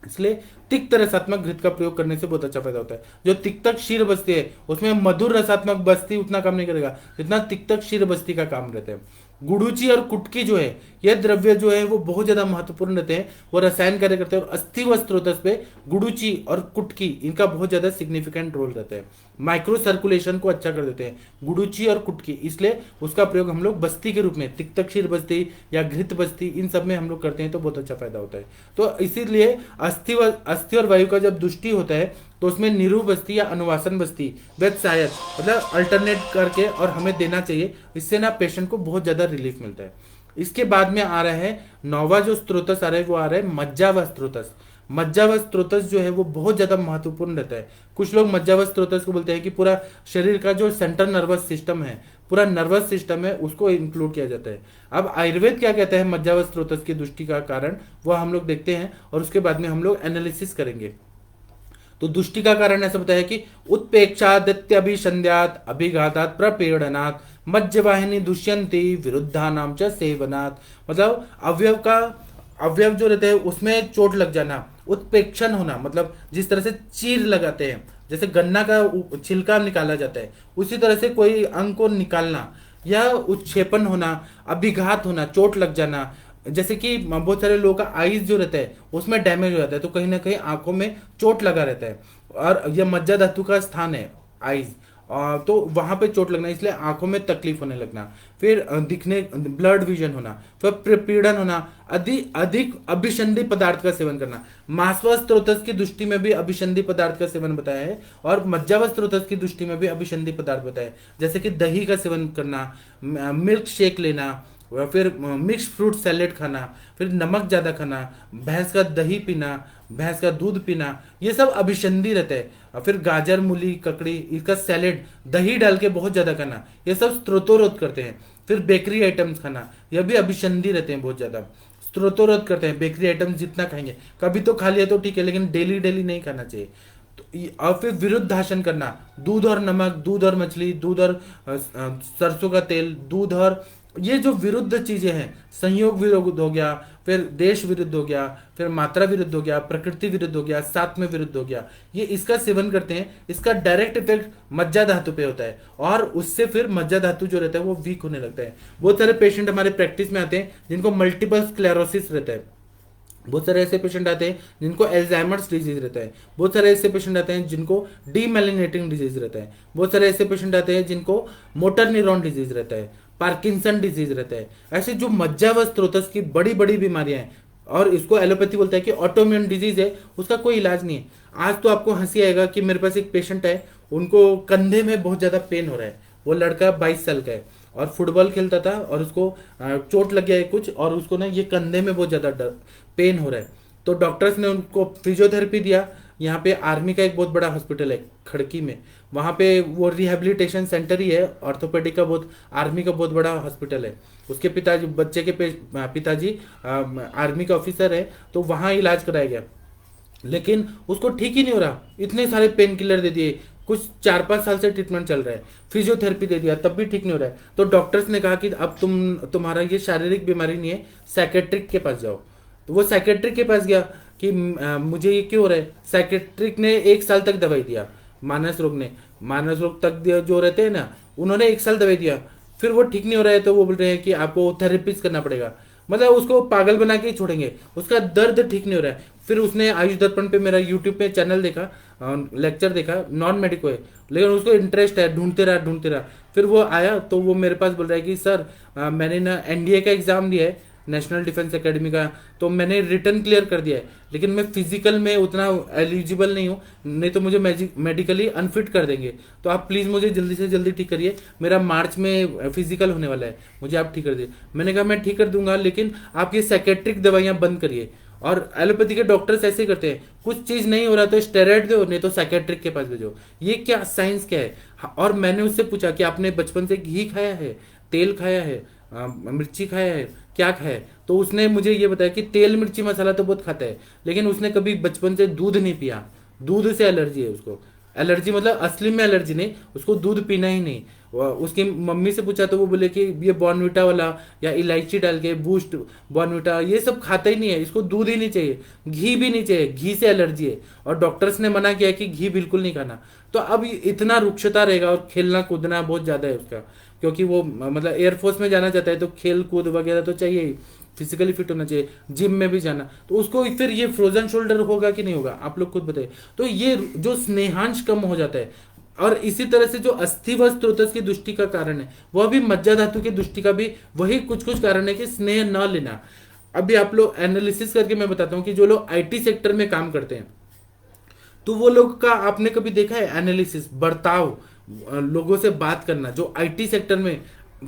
इसलिए तिक्त रसात्मक घृत का प्रयोग करने से बहुत अच्छा फायदा होता है। जो तिक्तक क्षीर बस्ती है उसमें मधुर रसात्मक बस्ती उतना काम नहीं करेगा जितना तिक्तक क्षीर बस्ती का काम रहता है। गुड़ूची और कुटकी जो है यह द्रव्य जो है वो बहुत ज्यादा महत्वपूर्ण रहते हैं, वो रसायन कार्य करते हैं, और अस्थि व स्त्रोतस पे गुड़ूची और कुटकी इनका बहुत ज्यादा सिग्निफिकेंट रोल रहता है, माइक्रो सर्कुलेशन को अच्छा कर देते हैं गुड़ूची और कुटकी। इसलिए उसका प्रयोग हम लोग बस्ती के रूप में तिक्तक क्षीर बस्ती या घृत बस्ती इन सब में हम लोग करते हैं तो बहुत अच्छा फायदा होता है। तो इसीलिए अस्थि और वायु का जब दुष्टि होता है तो उसमें निरू बस्ती या अनुवासन बस्ती वेद सहायक मतलब अल्टरनेट करके और हमें देना चाहिए, इससे ना पेशेंट को बहुत ज्यादा रिलीफ मिलता है। इसके बाद में आ रहा है नौवा जो स्त्रोतस आ रहा है वो आ रहा है मज्जाव स्त्रोतस। मज्जाव स्त्रोतस जो है वो बहुत ज्यादा महत्वपूर्ण रहता है। कुछ लोग मज्जाव स्त्रोतस को बोलते हैं कि पूरा शरीर का जो सेंट्रल नर्वस सिस्टम है, पूरा नर्वस सिस्टम है, उसको इंक्लूड किया जाता है। अब आयुर्वेद क्या कहता है मज्जाव स्त्रोतस की दृष्टि का कारण, वो हम लोग देखते हैं और उसके बाद में हम लोग एनालिसिस करेंगे। तो दुष्टि का कारण ऐसा बताया कि उत्पेक्षादित्यभिसंध्यात अभिघातात प्रपीड़नात् मज्जवाहिनी दुष्यंती विरुद्धानाम च सेवनात्। मतलब अवयव जो रहते हैं उसमें चोट लग जाना, उत्प्रेक्षण होना, मतलब जिस तरह से चीर लगाते हैं, जैसे गन्ना का छिलका निकाला जाता है, उसी तरह से कोई अंग को निकालना, या उत्क्षेपण होना, अभिघात होना, चोट लग जाना। जैसे कि बहुत सारे लोगों का आईज जो रहता है उसमें डैमेज हो जाता है, तो कहीं ना कहीं आंखों में चोट लगा रहता है, और यह मज्जा धातु का स्थान है आईज, तो वहां पे चोट लगना, इसलिए आंखों में तकलीफ होने लगना, फिर दिखने ब्लड विजन होना, फिर प्रपीड़न होना, अधिक अधिक अभिसंधि पदार्थ का सेवन करना। मांसव स्त्रोतस की दृष्टि में भी अभिसंधि पदार्थ का सेवन बताया है, और मज्जाव स्त्रोतस की दृष्टि में भी अभिसंधि पदार्थ बताया है, जैसे कि दही का सेवन करना, मिल्क शेक लेना, फिर मिक्स फ्रूट सैलेड खाना, फिर नमक ज्यादा खाना, भैंस का दही पीना, भैंस का दूध पीना, ये सब अभिसंधि रहते हैं। और फिर गाजर, मूली, ककड़ी, इसका सैलेड दही डाल के बहुत ज्यादा खाना, ये सब स्त्रोतोरोध करते हैं। फिर बेकरी आइटम्स खाना, यह भी अभिसंधि रहते हैं, बहुत ज्यादा स्त्रोतोरोध करते हैं। बेकरी आइटम्स जितना खाएंगे, कभी तो खा लिया तो ठीक है, लेकिन डेली डेली नहीं खाना चाहिए। और फिर विरुद्धासन करना, दूध और नमक, दूध और मछली, दूध और सरसों का तेल, दूध और ये जो विरुद्ध चीजें हैं, संयोग विरुद्ध हो गया, फिर देश विरुद्ध हो गया, फिर मात्रा विरुद्ध हो गया, प्रकृति विरुद्ध हो गया, साथ में विरुद्ध हो गया, ये इसका सेवन करते हैं। इसका डायरेक्ट इफेक्ट मज्जा धातु पे होता है, और उससे फिर मज्जा धातु जो रहता है वो वीक होने लगता है। बहुत सारे पेशेंट हमारे प्रैक्टिस में आते हैं जिनको मल्टीपल स्क्लेरोसिस रहता है, बहुत सारे ऐसे पेशेंट आते हैं जिनको एल्जाइमर्स डिजीज रहता है, बहुत सारे ऐसे पेशेंट आते हैं जिनको डीमेलिनेटिंग डिजीज रहता है, बहुत सारे ऐसे पेशेंट आते हैं जिनको मोटर न्यूरॉन डिजीज रहता है, पार्किंसन डिजीज रहता है। ऐसे जो मज्जा व स्त्रोतस की बड़ी बड़ी बीमारियां हैं, और इसको एलोपैथी बोलता है कि ऑटोइम्यून डिजीज है, उसका कोई इलाज नहीं है। आज तो आपको हंसी आएगा कि मेरे पास एक पेशेंट है, उनको कंधे में बहुत ज्यादा पेन हो रहा है। वो लड़का 22 साल का है और फुटबॉल खेलता था, और उसको चोट लग गया है कुछ, और उसको ना ये कंधे में बहुत ज्यादा पेन हो रहा है। तो डॉक्टर्स ने उनको फिजियोथेरेपी दिया। यहाँ पे आर्मी का एक बहुत बड़ा हॉस्पिटल है खड़की में, वहाँ पे वो रिहेबिलिटेशन सेंटर ही है, ऑर्थोपेडिक का बहुत, आर्मी का बहुत बड़ा हॉस्पिटल है। उसके पिताजी, बच्चे के पिताजी आर्मी का ऑफिसर है, तो वहाँ इलाज कराया गया, लेकिन उसको ठीक ही नहीं हो रहा। इतने सारे पेन किलर दे दिए, कुछ 4-5 साल से ट्रीटमेंट चल रहा है, फिजियोथेरेपी दे दिया, तब भी ठीक नहीं हो रहा है। तो डॉक्टर्स ने कहा कि अब तुम्हारा ये शारीरिक बीमारी नहीं है, साइकेट्रिक के पास जाओ। तो वो साइकेट्रिक के पास गया कि मुझे ये क्यों हो रहा है। साइकेट्रिक ने 1 साल तक दवाई दिया, मानस रोग तक जो रहते हैं ना, उन्होंने 1 साल दवाई दिया, फिर वो ठीक नहीं हो रहा है, तो वो बोल रहे हैं कि आपको थेरेपिस्ट करना पड़ेगा, मतलब उसको पागल बना के ही छोड़ेंगे, उसका दर्द ठीक नहीं हो रहा है। फिर उसने आयुष दर्पण पे मेरा यूट्यूब पे चैनल देखा, लेक्चर देखा, नॉन मेडिको है, लेकिन उसको इंटरेस्ट है, ढूंढते रहा। फिर वो आया तो वो मेरे पास बोल रहा है कि सर मैंने ना एनडीए का एग्जाम दिया है, नेशनल डिफेंस एकेडमी का, तो मैंने रिटर्न क्लियर कर दिया है, लेकिन मैं फिजिकल में उतना एलिजिबल नहीं हूँ, नहीं तो मुझे मेडिकली अनफिट कर देंगे। तो आप प्लीज़ मुझे जल्दी से जल्दी ठीक करिए, मेरा मार्च में फिजिकल होने वाला है, मुझे आप ठीक कर दिए। मैंने कहा मैं ठीक कर दूंगा, लेकिन आप ये साइकेट्रिक दवाइयाँ बंद करिए। और एलोपैथी के डॉक्टर्स ऐसे करते हैं, कुछ चीज नहीं हो रहा तो स्टेरॉइड दो, नहीं तो साइकेट्रिक के पास भेजो। ये क्या साइंस क्या है। और मैंने उससे पूछा कि आपने बचपन से घी खाया है, तेल खाया है, मिर्ची खाया है, क्या खाया है। तो उसने मुझे ये बताया कि तेल, मिर्ची, मसाला तो बहुत खाता है, लेकिन उसने कभी बचपन से दूध नहीं पिया, दूध से एलर्जी है उसको। एलर्जी मतलब असली में एलर्जी नहीं, उसको दूध पीना ही नहीं। उसकी मम्मी से पूछा तो वो बोले कि ये बॉर्नविटा वाला या इलायची डाल के बूस्ट, बॉर्नविटा, ये सब खाता ही नहीं है, इसको दूध ही नहीं चाहिए, घी भी नहीं चाहिए, घी से एलर्जी है, और डॉक्टर्स ने मना किया कि घी बिल्कुल नहीं खाना। तो अब इतना रुक्षता रहेगा, और खेलना कूदना बहुत ज्यादा है उसका, क्योंकि वो मतलब एयरफोर्स में जाना चाहता है, तो खेल कूद वगैरह तो चाहिए ही, फिजिकली फिट होना चाहिए, जिम में भी जाना। तो उसको फिर ये फ्रोजन शोल्डर होगा कि नहीं होगा, आप लोग खुद बताइए। तो ये जो स्नेहांश कम हो जाता है, और इसी तरह से जो अस्थि व स्त्रोतस की दृष्टि का कारण है, वह भी मज्जा धातु की दृष्टि का भी वही कुछ कुछ कारण है कि स्नेह न लेना। अभी आप लोग एनालिसिस करके मैं बताता हूँ कि जो लोग आईटी सेक्टर में काम करते हैं, तो वो लोग का आपने कभी देखा है एनालिसिस, बर्ताव, लोगों से बात करना, जो आईटी सेक्टर में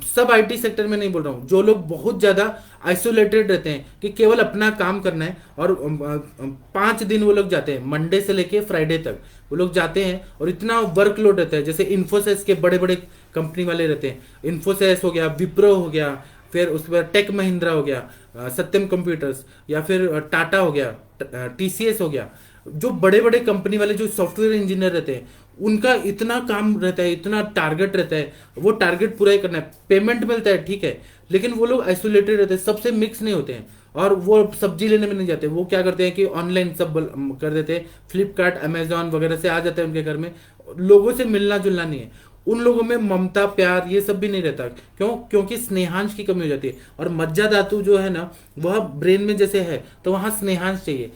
सब आईटी सेक्टर में नहीं बोल रहा हूँ, जो लोग बहुत ज्यादा आइसोलेटेड रहते हैं कि केवल अपना काम करना है, और 5 दिन वो लोग जाते हैं, मंडे से लेके फ्राइडे तक वो लोग जाते हैं, और इतना वर्कलोड रहता है। जैसे इन्फोसिस के बड़े बड़े कंपनी वाले रहते हैं, इन्फोसिस हो गया, विप्रो हो गया, फिर उसके बाद टेक महिंद्रा हो गया, सत्यम कंप्यूटर्स, या फिर टाटा हो गया, टीसीएस हो गया, जो बड़े बड़े कंपनी वाले जो सॉफ्टवेयर इंजीनियर रहते हैं, उनका इतना काम रहता है, इतना टारगेट रहता है, वो टारगेट पूरा ही करना है। पेमेंट मिलता है ठीक है, लेकिन वो लोग आइसोलेटेड रहते हैं, सबसे मिक्स नहीं होते हैं, और वो सब्जी लेने में नहीं जाते। वो क्या करते हैं कि ऑनलाइन सब कर देते हैं, फ्लिपकार्ट अमेजोन वगैरह से आ जाता है उनके घर में, लोगों से मिलना जुलना नहीं है। उन लोगों में ममता प्यार ये सब भी नहीं रहता। क्यों? क्योंकि स्नेहांश की कमी हो जाती है, और मज्जा धातु जो है ना, वह ब्रेन में जैसे है, तो वहां स्नेहांश चाहिए।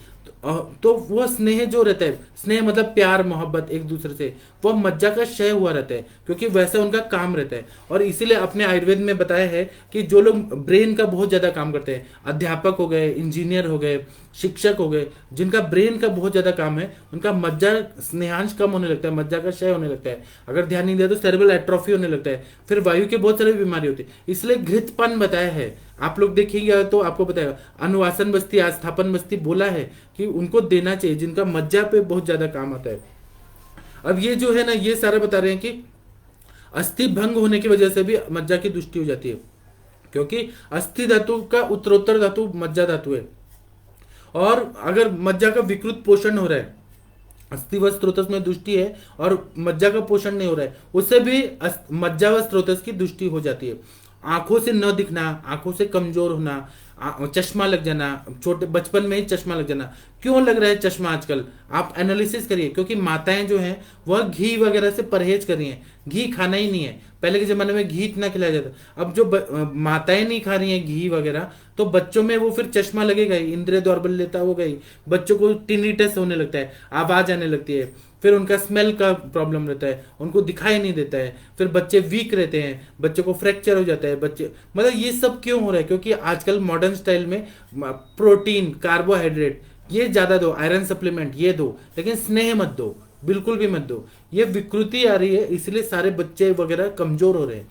तो वो स्नेह जो रहता है, स्नेह मतलब प्यार मोहब्बत एक दूसरे से, वो मज्जा का क्षय हुआ रहता है, क्योंकि वैसा उनका काम रहता है। और इसीलिए अपने आयुर्वेद में बताया है कि जो लोग ब्रेन का बहुत ज्यादा काम करते हैं, अध्यापक हो गए, इंजीनियर हो गए, शिक्षक हो गए, जिनका ब्रेन का बहुत ज्यादा काम है, उनका मज्जा स्नेहांश कम होने लगता है, मज्जा का क्षय होने लगता है। अगर ध्यान नहीं दिया तो सेरेब्रल एट्रोफी होने लगता है, फिर वायु के बहुत सारी बीमारी होती है। इसलिए घृतपान बताया है, आप लोग देखेंगे तो आपको बताएगा। अनुवासन बस्ती, आस्थापन बस्ती बोला है कि उनको देना चाहिए, जिनका मज्जा पे बहुत ज्यादा काम आता है। अब ये जो है ना, ये सारा बता रहे हैं कि अस्थि भंग होने की वजह से भी मज्जा की दुष्टि हो जाती है, क्योंकि अस्थि धातु का उत्तरोत्तर धातु मज्जा धातु है। और अगर मज्जा का विकृत पोषण हो रहा है, अस्थि व स्त्रोतस में दुष्टि है और मज्जा का पोषण नहीं हो रहा है, उससे भी मज्जा व स्त्रोतस की दुष्टि हो जाती है। आंखों से न दिखना, आंखों से कमजोर होना, चश्मा लग जाना, छोटे बचपन में ही चश्मा लग जाना। क्यों लग रहा है चश्मा आजकल? आप एनालिसिस करिए, क्योंकि माताएं जो हैं वह घी वगैरह से परहेज कर रही हैं, घी खाना ही नहीं है। पहले के जमाने में घी इतना खिलाया जाता, अब जो माताएं नहीं खा रही हैं घी वगैरह, तो बच्चों में वो फिर चश्मा लगेगा ही, इंद्रिय दौर्बल्यता हो गई, बच्चों को टिनिटस होने लगता है, आवाज आने लगती है, फिर उनका स्मेल का प्रॉब्लम रहता है, उनको दिखाई नहीं देता है, फिर बच्चे वीक रहते हैं, बच्चों को फ्रैक्चर हो जाता है, बच्चे मतलब ये सब क्यों हो रहा है? क्योंकि आजकल मॉडर्न स्टाइल में प्रोटीन, कार्बोहाइड्रेट ये ज्यादा दो, आयरन सप्लीमेंट ये दो, लेकिन स्नेह मत दो, बिल्कुल भी मत दो। ये विकृति आ रही है, इसलिए सारे बच्चे वगैरह कमजोर हो रहे हैं।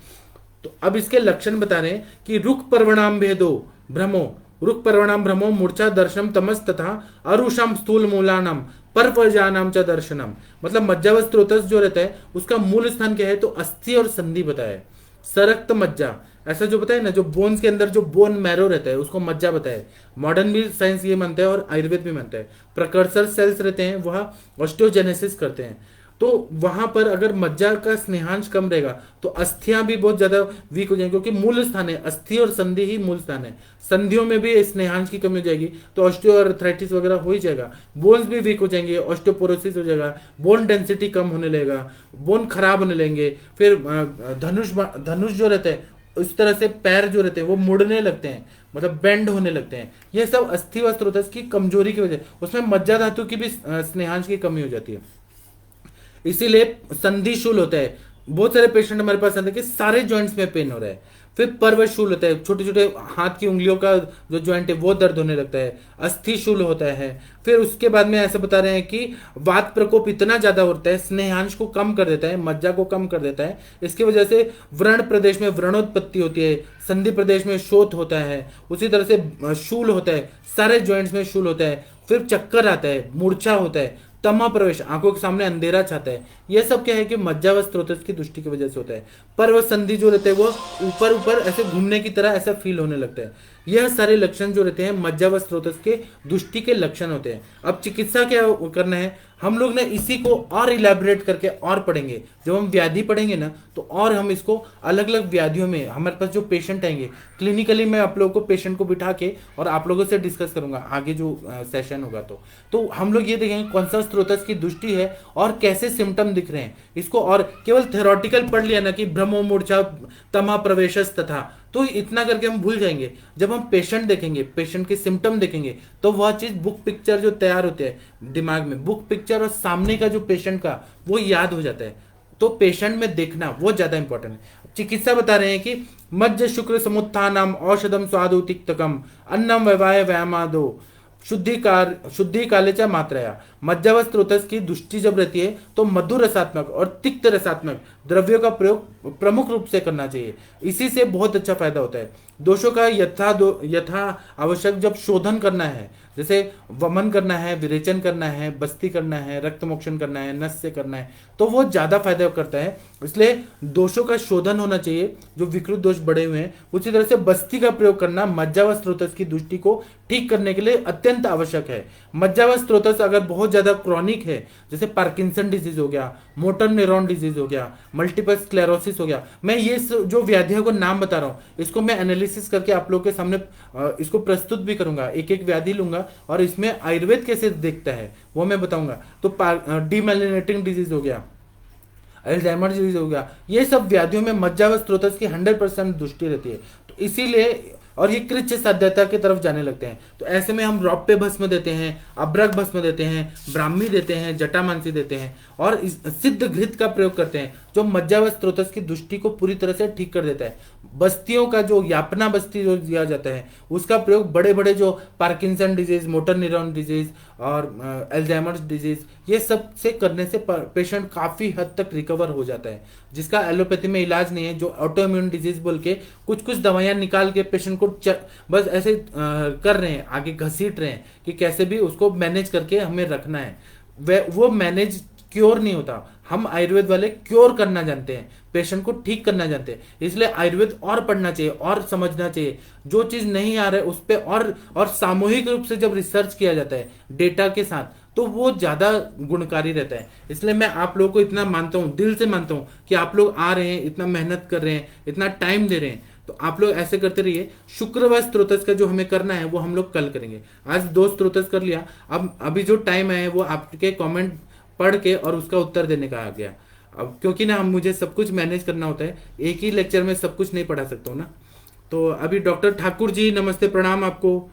तो अब इसके लक्षण बता रहे हैं कि रुख पर्वणाम भेदो भ्रमो, रुख पर्वणाम भ्रमो मूर्छा दर्शनम तमस तथा अरुषम स्थूल मूलानम परपजानाम च दर्शनम। मतलब मज्जा व स्त्रोतस जो रहता है उसका मूल स्थान क्या है? तो अस्थि और संधि बताया है। सरक्त मज्जा ऐसा जो बताया ना, जो बोन्स के अंदर जो बोन मैरो रहता है उसको मज्जा बताया है। मॉडर्न भी साइंस ये मानता है और आयुर्वेद भी मानता है। प्रकर्सर सेल्स रहते हैं, वह ऑस्टियोजेनेसिस करते हैं। तो वहां पर अगर मज्जा का स्नेहांश कम रहेगा तो अस्थियां भी बहुत ज्यादा वीक हो जाएंगी, क्योंकि मूल स्थान है अस्थि और संधि ही मूल स्थान है। संधियों में भी स्नेहांश की कमी हो जाएगी तो ऑस्टियोआर्थराइटिस वगैरह हो ही जाएगा। बोन्स भी वीक हो जाएंगे, ऑस्टियोपोरोसिस हो जाएगा, बोन डेंसिटी कम होने लगेगा, बोन खराब होने लगेंगे। फिर धनुष जो रहता है उस तरह से पैर जो रहते हैं वो मुड़ने लगते हैं, मतलब बेंड होने लगते हैं। ये सब अस्थि व स्त्रोतस की कमजोरी की वजह, उसमें मज्जा धातु की भी स्नेहांश की कमी हो जाती है, इसीलिए संधि शूल होता है। बहुत सारे पेशेंट हमारे पास आते हैं कि सारे जॉइंट्स में पेन हो रहा है। फिर पर्व शूल होता है, छोटे छोटे हाथ की उंगलियों का जो जॉइंट है वो दर्द होने लगता है। अस्थि शूल होता है। फिर उसके बाद में ऐसा बता रहे हैं कि वात प्रकोप इतना ज्यादा होता है, स्नेहांश को कम कर देता है, मज्जा को कम कर देता है। इसकी वजह से व्रण प्रदेश में व्रणोत्पत्ति होती है, संधि प्रदेश में शोथ होता है, उसी तरह से शूल होता है, सारे जॉइंट्स में शूल होता है। फिर चक्कर आता है, मूर्छा होता है, तमा प्रवेश, आंखों के सामने अंधेरा छाता है। यह सब क्या है कि मज्जा व स्त्रोतस की दृष्टि की वजह से होता है। पर वह संधि जो रहते हैं वो ऊपर ऊपर ऐसे घूमने की तरह ऐसा फील होने लगता है। यह सारे लक्षण जो रहते हैं मज्जा व स्त्रोतस के दुष्टि के लक्षण होते हैं। अब चिकित्सा क्या करना है, हम लोग ना इसी को और इलेबोरेट करके और पढ़ेंगे। जब हम व्याधि पढ़ेंगे ना तो और हम इसको अलग अलग व्याधियों में, हमारे पास जो पेशेंट आएंगे क्लिनिकली, मैं आप लोगों को पेशेंट को बिठा के और आप लोगों से डिस्कस करूंगा आगे जो सेशन होगा। तो हम लोग ये देखेंगे कौन सा स्त्रोतस की दुष्टि है और कैसे सिम्टम दिख रहे हैं इसको। और केवल थेरोटिकल पढ़ लिया ना कि ब्रह्मो मूर्छा तमा प्रवेशस तथा, तो इतना करके हम भूल जाएंगे। जब हम पेशेंट देखेंगे, पेशेंट के सिम्टम देखेंगे, तो वह चीज बुक पिक्चर जो तैयार होते हैं दिमाग में, बुक पिक्चर और सामने का जो पेशेंट का वो याद हो जाता है। तो पेशेंट में देखना वो ज्यादा इंपॉर्टेंट है। चिकित्सा बता रहे हैं कि मज्ज शुक्र समुत्थानम औषधम स्वादु तिक्तकम अन्नम व्यवाय व्यायामादो शुद्धि काले च मात्रया। मज्जा व स्त्रोतस की दृष्टि जब रहती है तो मधुर रसात्मक और तिक्त रसात्मक द्रव्यों का प्रयोग प्रमुख रूप से करना चाहिए। इसी से बहुत अच्छा फायदा होता है। दोषों का यथा आवश्यक जब शोधन करना है, जैसे वमन करना है, विरेचन करना है, बस्ती करना है, रक्त मोक्षण करना है, नस्य करना है, तो वो ज्यादा फायदा करता है। इसलिए दोषों का शोधन होना चाहिए, जो विकृत दोष बढ़े हुए हैं। उसी तरह से बस्ती का प्रयोग करना मज्जा व स्त्रोतस की दृष्टि को ठीक करने के लिए अत्यंत आवश्यक है। मज्जा व स्त्रोतस अगर बहुत ज्यादा क्रॉनिक है, जैसे पार्किंसन डिजीज हो गया, मोटर न्यूरॉन डिजीज हो गया, मल्टीपल स्क्लेरोसिस हो गया, मैं ये जो व्याधियों को नाम बता रहा हूँ, इसको मैं एनालिसिस करके आप लोगों के सामने इसको प्रस्तुत भी करूंगा, एक एक व्याधि लूंगा और इसमें आयुर्वेद कैसे देखता है वो मैं बताऊंगा। तो डीमेलिनेटिंग डिजीज हो गया, अल्जाइमर डिजीज हो गया, ये सब व्याधियों में मज्जा व स्त्रोतस की 100% दृष्टि रहती है। तो इसीलिए और ये कृच्छ साध्यता की तरफ जाने लगते हैं। तो ऐसे में हम रौप्य भस्म देते हैं, अभ्रक भस्म देते हैं, ब्राह्मी देते हैं, जटामांसी देते हैं और सिद्ध घृत का प्रयोग करते हैं, जो मज्जा व स्त्रोतस की दृष्टि को पूरी तरह से ठीक कर देता है। बस्तियों का जो यापना बस्ती जो दिया जाता है, उसका प्रयोग बड़े बड़े जो Parkinson disease, motor neuron disease और अल्जाइमर्स डिजीज, ये सब से करने से पेशेंट काफी हद तक रिकवर हो जाता है, जिसका एलोपैथी में इलाज नहीं है। जो ऑटोइम्यून डिजीज बोल के कुछ कुछ दवाइयां निकाल के पेशेंट को बस ऐसे कर रहे हैं, आगे घसीट रहे हैं कि कैसे भी उसको मैनेज करके हमें रखना है। वो मैनेज क्योर नहीं होता। हम आयुर्वेद वाले क्योर करना जानते हैं, पेशेंट को ठीक करना जानते हैं। इसलिए आयुर्वेद और पढ़ना चाहिए और समझना चाहिए। जो चीज नहीं आ रहा है उस पर और सामूहिक रूप से जब रिसर्च किया जाता है डेटा के साथ, तो वो ज्यादा गुणकारी रहता है। इसलिए मैं आप लोगों को इतना मानता हूँ, दिल से मानता हूँ कि आप लोग आ रहे हैं, इतना मेहनत कर रहे हैं, इतना टाइम दे रहे हैं, तो आप लोग ऐसे करते रहिए। शुक्र व स्त्रोतस का जो हमें करना है वो हम लोग कल करेंगे। आज 2 स्त्रोतस कर लिया, अब अभी जो टाइम है वो आपके कमेंट पढ़ के और उसका उत्तर देने का आ गया। अब क्योंकि ना मुझे सब कुछ मैनेज करना होता है, एक ही लेक्चर में सब कुछ नहीं पढ़ा सकता हूँ ना। तो अभी डॉक्टर ठाकुर जी नमस्ते प्रणाम आपको,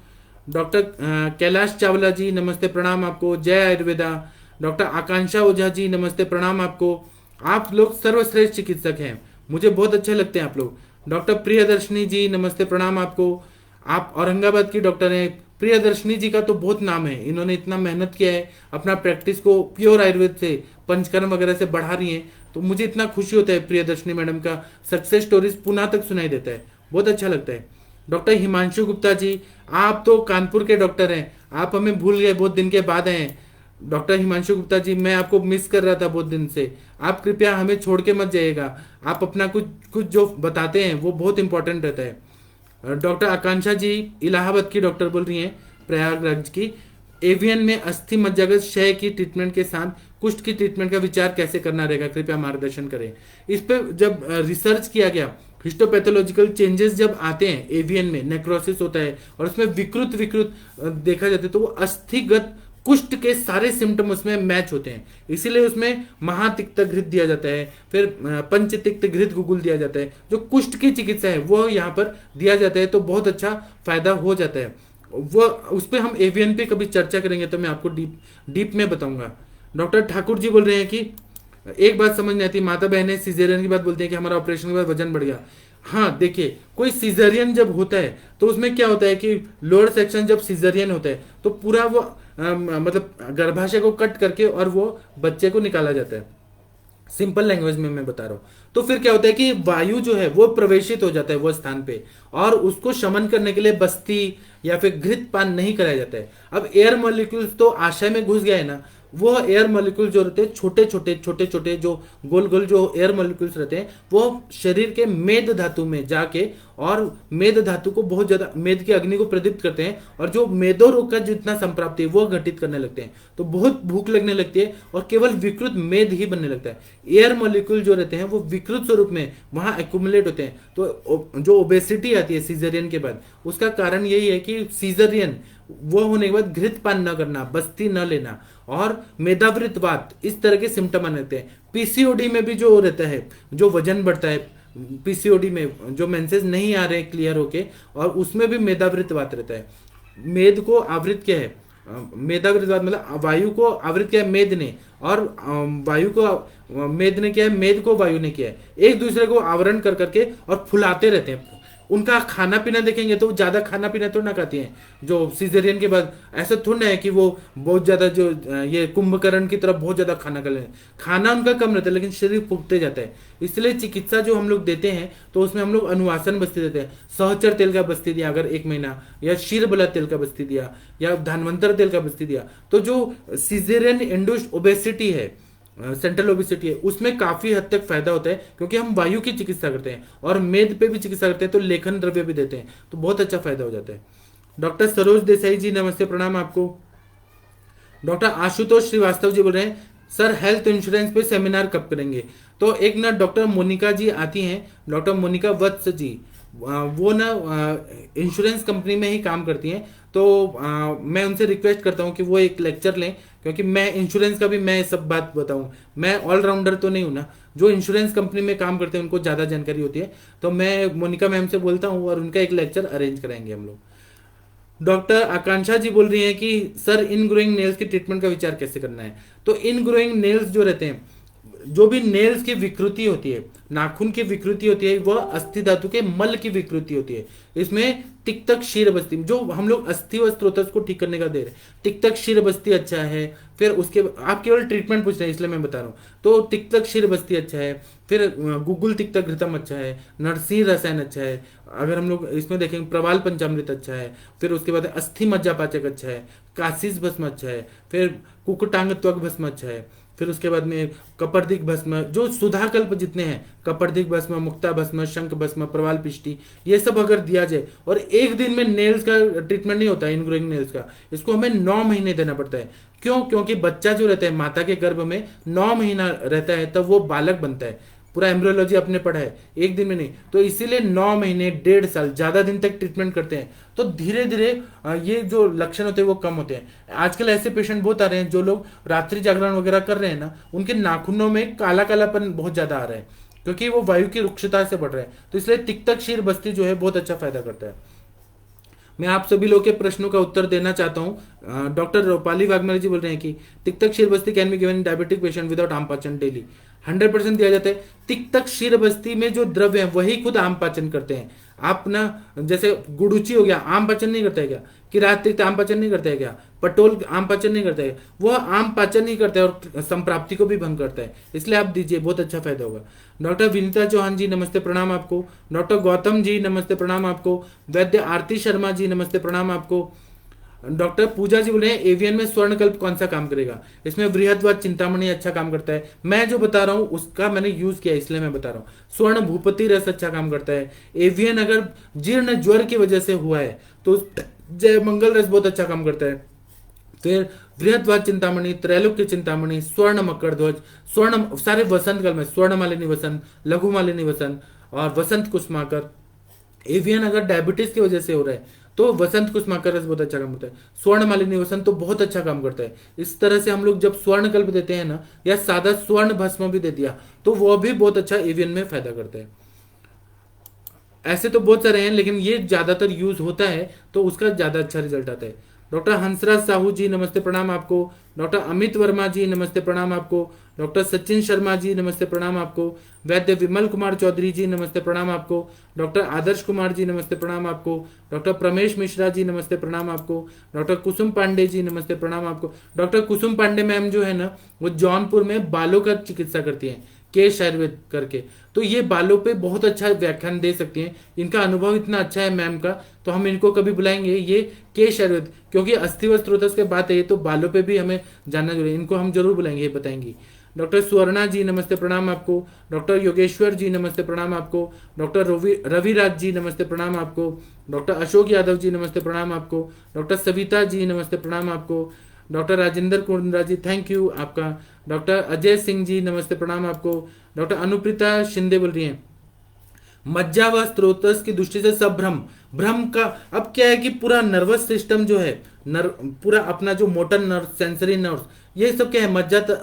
डॉक्टर कैलाश चावला जी नमस्ते प्रणाम आपको, जय आयुर्वेदा। डॉक्टर आकांक्षा ओझा जी नमस्ते प्रणाम आपको। आप लोग सर्वश्रेष्ठ चिकित्सक हैं, मुझे बहुत अच्छे लगते हैं आप लोग। डॉक्टर प्रियदर्शनी जी नमस्ते प्रणाम आपको, आप औरंगाबाद की डॉक्टर हैं। प्रियदर्शनी जी का तो बहुत नाम है, इन्होंने इतना मेहनत किया है, अपना प्रैक्टिस को प्योर आयुर्वेद से, पंचकर्म वगैरह से बढ़ा रही हैं। तो मुझे इतना खुशी होता है प्रियदर्शनी मैडम का सक्सेस स्टोरीज पुनः तक सुनाई देता है, बहुत अच्छा लगता है। डॉक्टर हिमांशु गुप्ता जी, आप तो कानपुर के डॉक्टर हैं, आप हमें भूल गए, बहुत दिन के बाद आए हैं। डॉक्टर हिमांशु गुप्ता जी, मैं आपको मिस कर रहा था बहुत दिन से, आप कृपया हमें छोड़ के मत जाइएगा। आप अपना कुछ कुछ जो बताते हैं वो बहुत इंपॉर्टेंट रहता है। डॉक्टर आकांक्षा जी इलाहाबाद की डॉक्टर बोल रही हैं, प्रयागराज की। एवियन में अस्थि मज्जागत क्षय की ट्रीटमेंट के साथ कुष्ठ की ट्रीटमेंट का विचार कैसे करना रहेगा, कृपया मार्गदर्शन करें। इस पे जब रिसर्च किया गया, हिस्टोपैथोलॉजिकल चेंजेस जब आते हैं एवियन में, नेक्रोसिस होता है और उसमें विकृत विकृत देखा जाता है, तो वो अस्थिगत कुष्ठ के सारे सिम्टम उसमें मैच होते हैं। इसीलिए उसमें महातिक्त घृत दिया जाता है, फिर पंचतिक्त घृत गुगुल दिया जाता है। जो कुष्ठ की चिकित्सा है वो यहाँ पर दिया जाता है, तो बहुत अच्छा फायदा हो जाता है। वो उस पर हम एवियन पे कभी चर्चा करेंगे, तो मैं आपको डीप में बताऊंगा। डॉक्टर ठाकुर जी बोल रहे हैं कि एक बात समझ नहीं आती, माता बहनें सीजेरियन की बात बोलते हैं कि हमारा ऑपरेशन के बाद वजन बढ़ गया। हाँ देखिए, कोई सीजरियन जब होता है तो उसमें क्या होता है कि लोअर सेक्शन जब सीजरियन होता है तो पूरा वो मतलब गर्भाशय को कट करके और वो बच्चे को निकाला जाता है। सिंपल लैंग्वेज में मैं बता रहा हूँ। तो फिर क्या होता है कि वायु जो है वो प्रवेशित हो जाता है वो स्थान पे, और उसको शमन करने के लिए बस्ती या फिर घृत पान नहीं कराया जाता है। अब एयर मॉलिक्यूल्स तो आशय में घुस गया है ना, वो एयर मॉलिक्यूल जो रहते हैं छोटे छोटे जो गोल गोल जो एयर मॉलिक्यूल्स रहते हैं, वो शरीर के मेद धातु में जाके और मेद धातु को बहुत ज्यादा, मेद की अग्नि को प्रदीप्त करते हैं और जो मेदो रोग का जितना संप्राप्ति है वो घटित करने लगते हैं। तो बहुत भूख लगने लगती है और केवल विकृत मेद ही बनने लगता है। एयर मॉलिक्यूल जो रहते हैं वो विकृत स्वरूप में वहां एक्यूमुलेट होते हैं। तो जो ओबेसिटी आती है सीजरियन के बाद, उसका कारण यही है कि सीजरियन वो होने के बाद घृत पान न करना, बस्ती न लेना और मेदावृत वात, इस तरह के सिम्टम आने लगते हैं। पीसीओडी में भी जो रहता है, जो वजन बढ़ता है, पीसीओडी में जो मेंसेस नहीं आ रहे क्लियर होके, और उसमें भी मेदावृत वात रहता है। मेद को आवृत क्या है, मेदावृत वात मतलब वायु को आवृत किया है मेद ने, और वायु को मेद ने किया है, मेद को वायु ने किया है। एक दूसरे को आवरण कर करके और फुलाते रहते हैं। उनका खाना पीना देखेंगे तो ज्यादा खाना पीना तो ना खाती हैं जो सीजरियन के बाद। ऐसा थोड़ा है कि वो बहुत ज्यादा जो ये कुंभकर्ण की तरफ बहुत ज्यादा खाना कर लें, खाना उनका कम रहता है लेकिन शरीर फूकते जाता है। इसलिए चिकित्सा जो हम लोग देते हैं तो उसमें हम लोग अनुवासन बस्ती देते हैं। सहचर तेल का बस्ती दिया अगर 1 महीना, या क्षीरबला तेल का बस्ती दिया, या धन्वंतर तेल का बस्ती दिया। तो जो सीजरियन इंड्यूस्ड ओबेसिटी है, सेंट्रल ओबेसिटी है, उसमें काफी हद तक फायदा होता है क्योंकि हम वायु की चिकित्सा करते हैं और मेद पे भी चिकित्सा करते हैं, तो लेखन द्रव्य भी देते हैं, तो बहुत अच्छा फायदा हो जाता है। डॉक्टर सरोज देसाई जी नमस्ते प्रणाम आपको। डॉक्टर आशुतोष श्रीवास्तव जी बोल रहे हैं सर हेल्थ इंश्योरेंस पे सेमिनार कब करेंगे। तो एक ना डॉक्टर मोनिका जी आती हैं, डॉक्टर मोनिका वत्स जी, वो ना इंश्योरेंस कंपनी में ही काम करती हैं। तो मैं उनसे रिक्वेस्ट करता हूँ कि वो एक लेक्चर लें, क्योंकि मैं इंश्योरेंस का भी मैं सब बात बताऊँ, मैं ऑलराउंडर तो नहीं हूँ ना। जो इंश्योरेंस कंपनी में काम करते हैं उनको ज़्यादा जानकारी होती है। तो मैं मोनिका मैम से बोलता हूँ और उनका एक लेक्चर अरेंज कराएंगे हम लोग। डॉक्टर आकांक्षा जी बोल रही हैं कि सर इन ग्रोइंग नेल्स की ट्रीटमेंट का विचार कैसे करना है। तो इन ग्रोइंग नेल्स जो रहते हैं, जो भी नेल्स की विकृति होती है, नाखून की विकृति होती है, वह अस्थि धातु के मल की विकृति होती है। इसमें तिक्तक क्षीर बस्ती, जो हम लोग अस्थि व स्त्रोतस को ठीक करने का दे रहे हैं, तिक्तक क्षीर बस्ती अच्छा है। फिर उसके आप केवल ट्रीटमेंट पूछ रहे हैं इसलिए मैं बता रहा हूँ। तो तिक्तक क्षीर बस्ती अच्छा है, फिर गुगुल तिक्तक घृतम अच्छा है, नरसिंह रसायन अच्छा है, अगर हम लोग इसमें देखेंगे प्रवाल पंचामृत अच्छा है, फिर उसके बाद अस्थि मज्जा पाचक अच्छा है, काशीस भस्म अच्छा है, फिर कुकुटांग त्वक भस्म अच्छा है, फिर उसके बाद में कपर्दिक भस्म, जो सुधाकल्प जितने हैं, कपर्दिक भस्म, मुक्ता भस्म, शंख भस्म, प्रवाल पिष्टी, ये सब अगर दिया जाए। और एक दिन में नेल्स का ट्रीटमेंट नहीं होता है इनग्रोइंग नेल्स का, इसको हमें 9 महीने देना पड़ता है। क्यों? क्योंकि बच्चा जो रहता है माता के गर्भ में 9 महीना रहता है, तब वो बालक बनता है। पूरा एम्ब्रियोलॉजी अपने पढ़ा है, एक दिन में नहीं। तो इसीलिए 9 महीने 1.5 साल ज्यादा दिन तक ट्रीटमेंट करते हैं, तो धीरे धीरे ये जो लक्षण होते हैं वो कम होते हैं। आजकल ऐसे पेशेंट बहुत आ रहे हैं जो लोग रात्रि जागरण वगैरह कर रहे हैं ना, उनके नाखूनों में काला कालापन बहुत ज्यादा आ रहा है क्योंकि वो वायु की रुक्षता से बढ़ रहा है। तो इसलिए तिक्तक क्षीर बस्ती जो है बहुत अच्छा फायदा करता है। मैं आप सभी लोग के प्रश्नों का उत्तर देना चाहता हूं। डॉक्टर रूपाली वाघमारे जी बोल रहे हैं कि तिक्तक क्षीर बस्ती can be given in diabetic patient without आम पाचन डेली। 100% दिया जाता है। तिक्तक क्षीर बस्ती में जो द्रव्य है वही खुद आम पाचन करते हैं। आप ना जैसे गुड़ुची हो गया, आम पाचन नहीं करता है क्या? किरात तिक्त आम पाचन नहीं करता है क्या? पटोल आम पाचन नहीं करता है? वह आम पाचन नहीं करता है और संप्राप्ति को भी भंग करता है। इसलिए आप दीजिए, बहुत अच्छा फायदा होगा। डॉक्टर विनीता चौहान जी नमस्ते प्रणाम आपको। डॉक्टर गौतम जी नमस्ते प्रणाम आपको। वैद्य आरती शर्मा जी नमस्ते प्रणाम आपको। डॉक्टर पूजा जी बोले हैं एवियन में स्वर्णकल्प कौन सा काम करेगा? इसमें बृहद्वाद चिंतामणि अच्छा काम करता है। मैं जो बता रहा हूं उसका मैंने यूज किया इसलिए मैं बता रहा हूं। स्वर्ण भूपति रस अच्छा काम करता है। एवियन अगर जीर्ण ज्वर की वजह से हुआ है तो जय मंगल रस बहुत अच्छा काम करता है। फिर बृहद्वाद चिंतामणि, त्रैलोक्य चिंतामणि, स्वर्ण मकर ध्वज, स्वर्ण सारे वसंत काल में स्वर्ण मालिनी वसंत, लघु मालिनी वसंत और वसंत कुसुमाकर। एवियन अगर डायबिटीज की वजह से हो रहा है तो वसंत कुसुमाकर रस बहुत अच्छा काम करता है। स्वर्ण मालिनी वसंत तो बहुत अच्छा काम करता है। इस तरह से हम लोग जब स्वर्ण कल्प देते हैं ना, या सादा स्वर्ण भस्म भी दे दिया तो वह भी बहुत अच्छा एवियन में फायदा करता है। ऐसे तो बहुत सारे हैं लेकिन ये ज्यादातर यूज होता है तो उसका ज्यादा अच्छा रिजल्ट आता है। डॉक्टर हंसराज साहू जी नमस्ते प्रणाम आपको। डॉक्टर अमित वर्मा जी नमस्ते प्रणाम आपको। डॉक्टर सचिन शर्मा जी नमस्ते प्रणाम आपको। वैद्य विमल कुमार चौधरी जी नमस्ते प्रणाम आपको। डॉक्टर आदर्श कुमार जी नमस्ते प्रणाम आपको। डॉक्टर प्रमेश मिश्रा जी नमस्ते प्रणाम आपको। डॉक्टर कुसुम पांडे जी नमस्ते प्रणाम आपको। डॉक्टर कुसुम पांडे मैम जो है ना, वो जौनपुर में बालों का चिकित्सा करती हैं, केश आयुर्वेद करके। तो ये बालों पे बहुत अच्छा व्याख्यान दे सकती हैं। इनका अनुभव इतना अच्छा है मैम का, तो हम इनको कभी बुलाएंगे। ये केश आयुर्वेद, क्योंकि अस्थि व स्त्रोतस के बात है तो बालों पे भी हमें जानना जरूरी है। इनको हम जरूर बुलाएंगे, ये बताएंगी। डॉक्टर सुवर्णा जी नमस्ते प्रणाम आपको। डॉक्टर योगेश्वर जी नमस्ते प्रणाम आपको। डॉक्टर रविराज जी नमस्ते प्रणाम आपको। डॉक्टर अशोक यादव जी नमस्ते प्रणाम आपको। डॉक्टर सविता जी नमस्ते प्रणाम आपको। Doctor Rajendra Kundra ji thank you आपका। डॉक्टर अजय सिंह जी नमस्ते प्रणाम आपको। डॉक्टर अनुप्रीता शिंदे बोल रही हैं मज्जा व स्त्रोतस की दृष्टि से सब भ्रम का अब क्या है कि पूरा नर्वस सिस्टम जो है, पूरा अपना जो मोटर नर्व, सेंसरी नर्व, ये सब क्या है,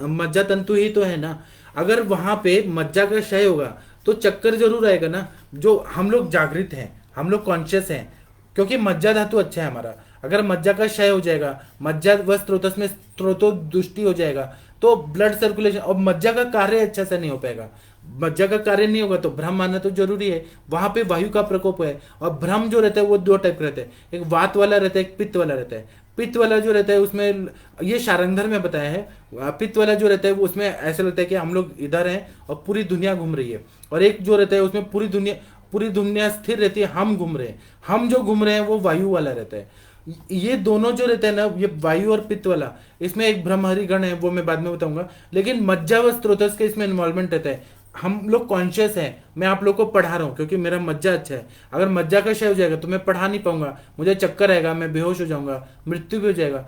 मज्जा तंतु ही तो है ना। अगर वहां पे मज्जा का क्षय होगा तो चक्कर जरूर आएगा ना। जो हम लोग जागृत हैं, हम लोग कॉन्शियस हैं, क्योंकि मज्जा धातु अच्छा है हमारा। अगर मज्जा का क्षय हो जाएगा, मज्जा व स्त्रोतस में स्त्रोतो दुष्टि हो जाएगा तो ब्लड सर्कुलेशन और मज्जा का कार्य अच्छा से नहीं हो पाएगा। मज्जा का कार्य नहीं होगा तो भ्रम आना तो जरूरी है। वहां पे वायु का प्रकोप है। और भ्रम जो रहता है वो दो टाइप का रहता है, एक वात वाला रहता है, एक पित्त वाला रहता है। पित्त वाला जो रहता है उसमें, ये शारंगधर में बताया है, पित्त वाला जो रहता है वो उसमें ऐसा लगता है कि हम लोग इधर हैं और पूरी दुनिया घूम रही है। और एक जो रहता है उसमें पूरी दुनिया स्थिर रहती है, हम घूम रहे हैं। हम जो घूम रहे हैं वो वायु वाला रहता है। ये दोनों जो रहते हैं ना, ये वायु और पित्त वाला, इसमें एक ब्रह्महरि गण है, वो मैं बाद में बताऊंगा। लेकिन मज्जा व स्त्रोतस के इसमें इन्वॉल्वमेंट रहता है। हम लोग कॉन्शियस हैं, मैं आप लोग को पढ़ा रहा हूँ क्योंकि मेरा मज्जा अच्छा है। अगर मज्जा का क्षय हो जाएगा तो मैं पढ़ा नहीं पाऊंगा, मुझे चक्कर आएगा, मैं बेहोश हो जाऊंगा, मृत्यु भी हो जाएगा।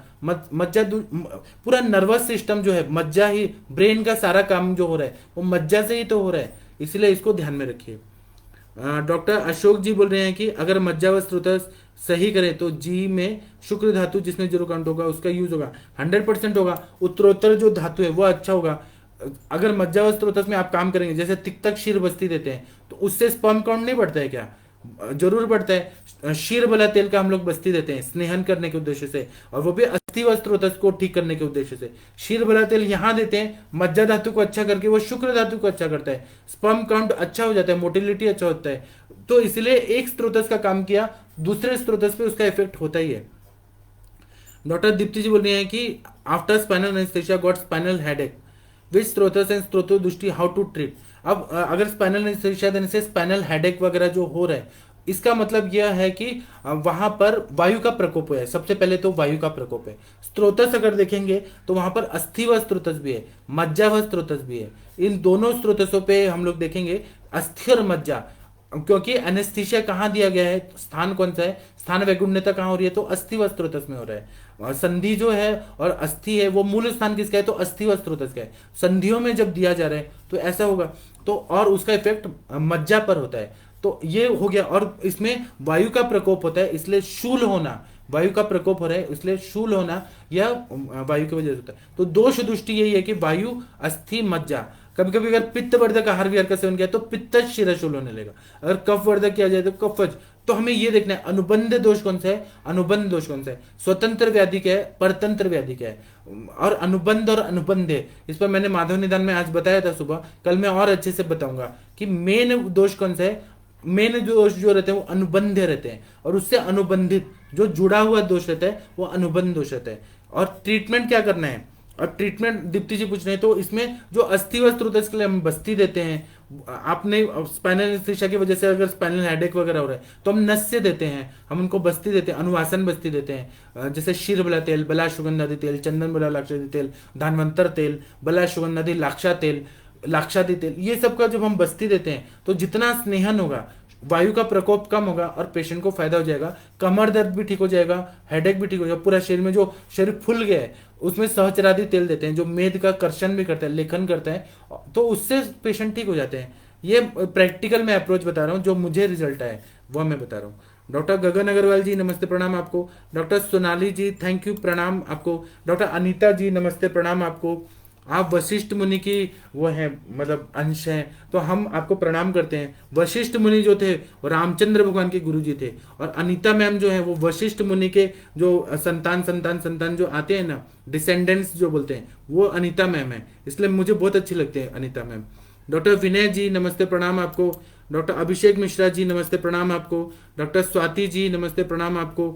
पूरा नर्वस सिस्टम जो है, मज्जा ही, ब्रेन का सारा काम जो हो रहा है वो मज्जा से ही तो हो रहा है। इसलिए इसको ध्यान में रखिए। डॉक्टर अशोक जी बोल रहे हैं कि अगर मज्जा व स्त्रोतस सही करें तो जी में शुक्र धातु जिसमें 0 काउंट होगा उसका यूज होगा, 100% होगा। उत्तरोत्तर जो धातु है वो अच्छा होगा। अगर मज्जा व स्त्रोतस में आप काम करेंगे, जैसे तिक्तक शीर बस्ती देते हैं तो उससे स्पर्म काउंट नहीं बढ़ता है क्या? जरूर बढ़ता है। शीर बला तेल का हम लोग बस्ती देते हैं स्नेहन करने के उद्देश्य से, और वो भी अस्थि व स्त्रोतस को ठीक करने के उद्देश्य से। शीर बला तेल यहाँ देते हैं मज्जा धातु को अच्छा करके, वो शुक्र धातु को अच्छा करता है, स्पर्म काउंट अच्छा हो जाता है, मोटिलिटी अच्छा होता है। तो इसलिए एक स्त्रोतस का काम किया, दूसरे स्त्रोतस पे उसका इफेक्ट होता ही है। डॉक्टर दीप्ति जी बोल रही हैं कि after spinal anaesthesia got spinal headache, which स्त्रोतस एंड स्त्रोतो दृष्टि हाउ टू ट्रीट। अब अगर स्पाइनल एनेस्थेसिया देने से स्पाइनल हेडेक वगैरह जो हो रहा है, इसका मतलब यह है कि वहां पर वायु का प्रकोप है। सबसे पहले तो वायु का प्रकोप है। स्त्रोतस अगर देखेंगे तो वहां पर अस्थि व स्त्रोतस भी है, मज्जा व स्त्रोतस भी है। इन दोनों स्त्रोतसों पे हम लोग देखेंगे अस्थि और मज्जा, क्योंकि एनेस्थीसिया कहाँ दिया गया है, स्थान कौन सा है, स्थान वैगुण्यता कहाँ हो रही है, तो अस्थि व स्त्रोतस में हो रहा है। और संधि जो है और अस्थि है वो मूल स्थान किसका है, तो अस्थि व स्त्रोतस का है। संधियों में जब दिया जा रहा है तो ऐसा होगा, तो और उसका इफेक्ट मज्जा पर होता है। तो ये हो गया। और इसमें वायु का प्रकोप होता है, इसलिए शूल होना, वायु का प्रकोप हो रहा है इसलिए शूल होना यह वायु की वजह से होता है। तो दोष दृष्टि यही है कि वायु, अस्थि, मज्जा। कभी कभी अगर पित्तवर्धक आहार विहार का सेवन किया तो पित्त शिरशूल होने लगेगा, अगर कफवर्धक किया जाए तो कफज। तो हमें ये देखना है अनुबंध दोष कौन सा है, अनुबंध दोष कौन सा है, स्वतंत्र व्याधि क्या है, परतंत्र व्याधि क्या है, और अनुबंध और अनुबंध है। इस पर मैंने माधव निदान में आज बताया था सुबह, कल मैं और अच्छे से बताऊंगा कि मेन दोष कौन सा है। मेन दोष जो रहते हैं वो अनुबंध रहते हैं, और उससे अनुबंधित जो जुड़ा हुआ दोष रहता है वो अनुबंध दोष रहता है। और ट्रीटमेंट क्या करना है, और ट्रीटमेंट दीप्ति जी पूछ रहे हैं, तो इसमें जो अस्थि व स्त्रोतस के लिए हम बस्ती देते हैं। आपने स्पाइनल एनेस्थीसिया की वजह से अगर स्पाइनल हेडेक वगैरह हो रहा है तो हम नस से देते हैं, हम उनको बस्ती देते हैं, अनुवासन बस्ती देते हैं। जैसे शीर बला तेल, बला सुगंधादि तेल, चंदन बला लाक्षादि तेल, धानवंतर तेल, बला सुगंधादि लाक्षा तेल, लाक्षादि तेल, ये सब का जब हम बस्ती देते हैं तो जितना स्नेहन होगा, वायु का प्रकोप कम होगा और पेशेंट को फायदा हो जाएगा। कमर दर्द भी ठीक हो जाएगा, हेडेक भी ठीक हो जाएगा। पूरा शरीर में जो शरीर फूल गया है उसमें सहचरादि तेल देते हैं जो मेद का कर्षण भी करता है, लेखन करता है, तो उससे पेशेंट ठीक हो जाते हैं। ये प्रैक्टिकल मैं अप्रोच बता रहा हूँ, जो मुझे रिजल्ट आए वो मैं बता रहा हूँ। डॉक्टर गगन अग्रवाल जी नमस्ते प्रणाम आपको। Doctor Sonali ji thank you, प्रणाम आपको। डॉक्टर अनीता जी नमस्ते प्रणाम आपको। आप वशिष्ठ मुनि की वो हैं, मतलब अंश हैं, तो हम आपको प्रणाम करते हैं। वशिष्ठ मुनि जो थे वो रामचंद्र भगवान के गुरु जी थे, और अनीता मैम जो है वो वशिष्ठ मुनि के जो संतान संतान संतान जो आते हैं ना, डिसेंडेंट्स जो बोलते हैं, वो अनीता मैम है, इसलिए मुझे बहुत अच्छी लगती है अनीता मैम। डॉक्टर विनय जी नमस्ते प्रणाम आपको। डॉक्टर अभिषेक मिश्रा जी नमस्ते प्रणाम आपको। डॉक्टर स्वाति जी नमस्ते प्रणाम आपको।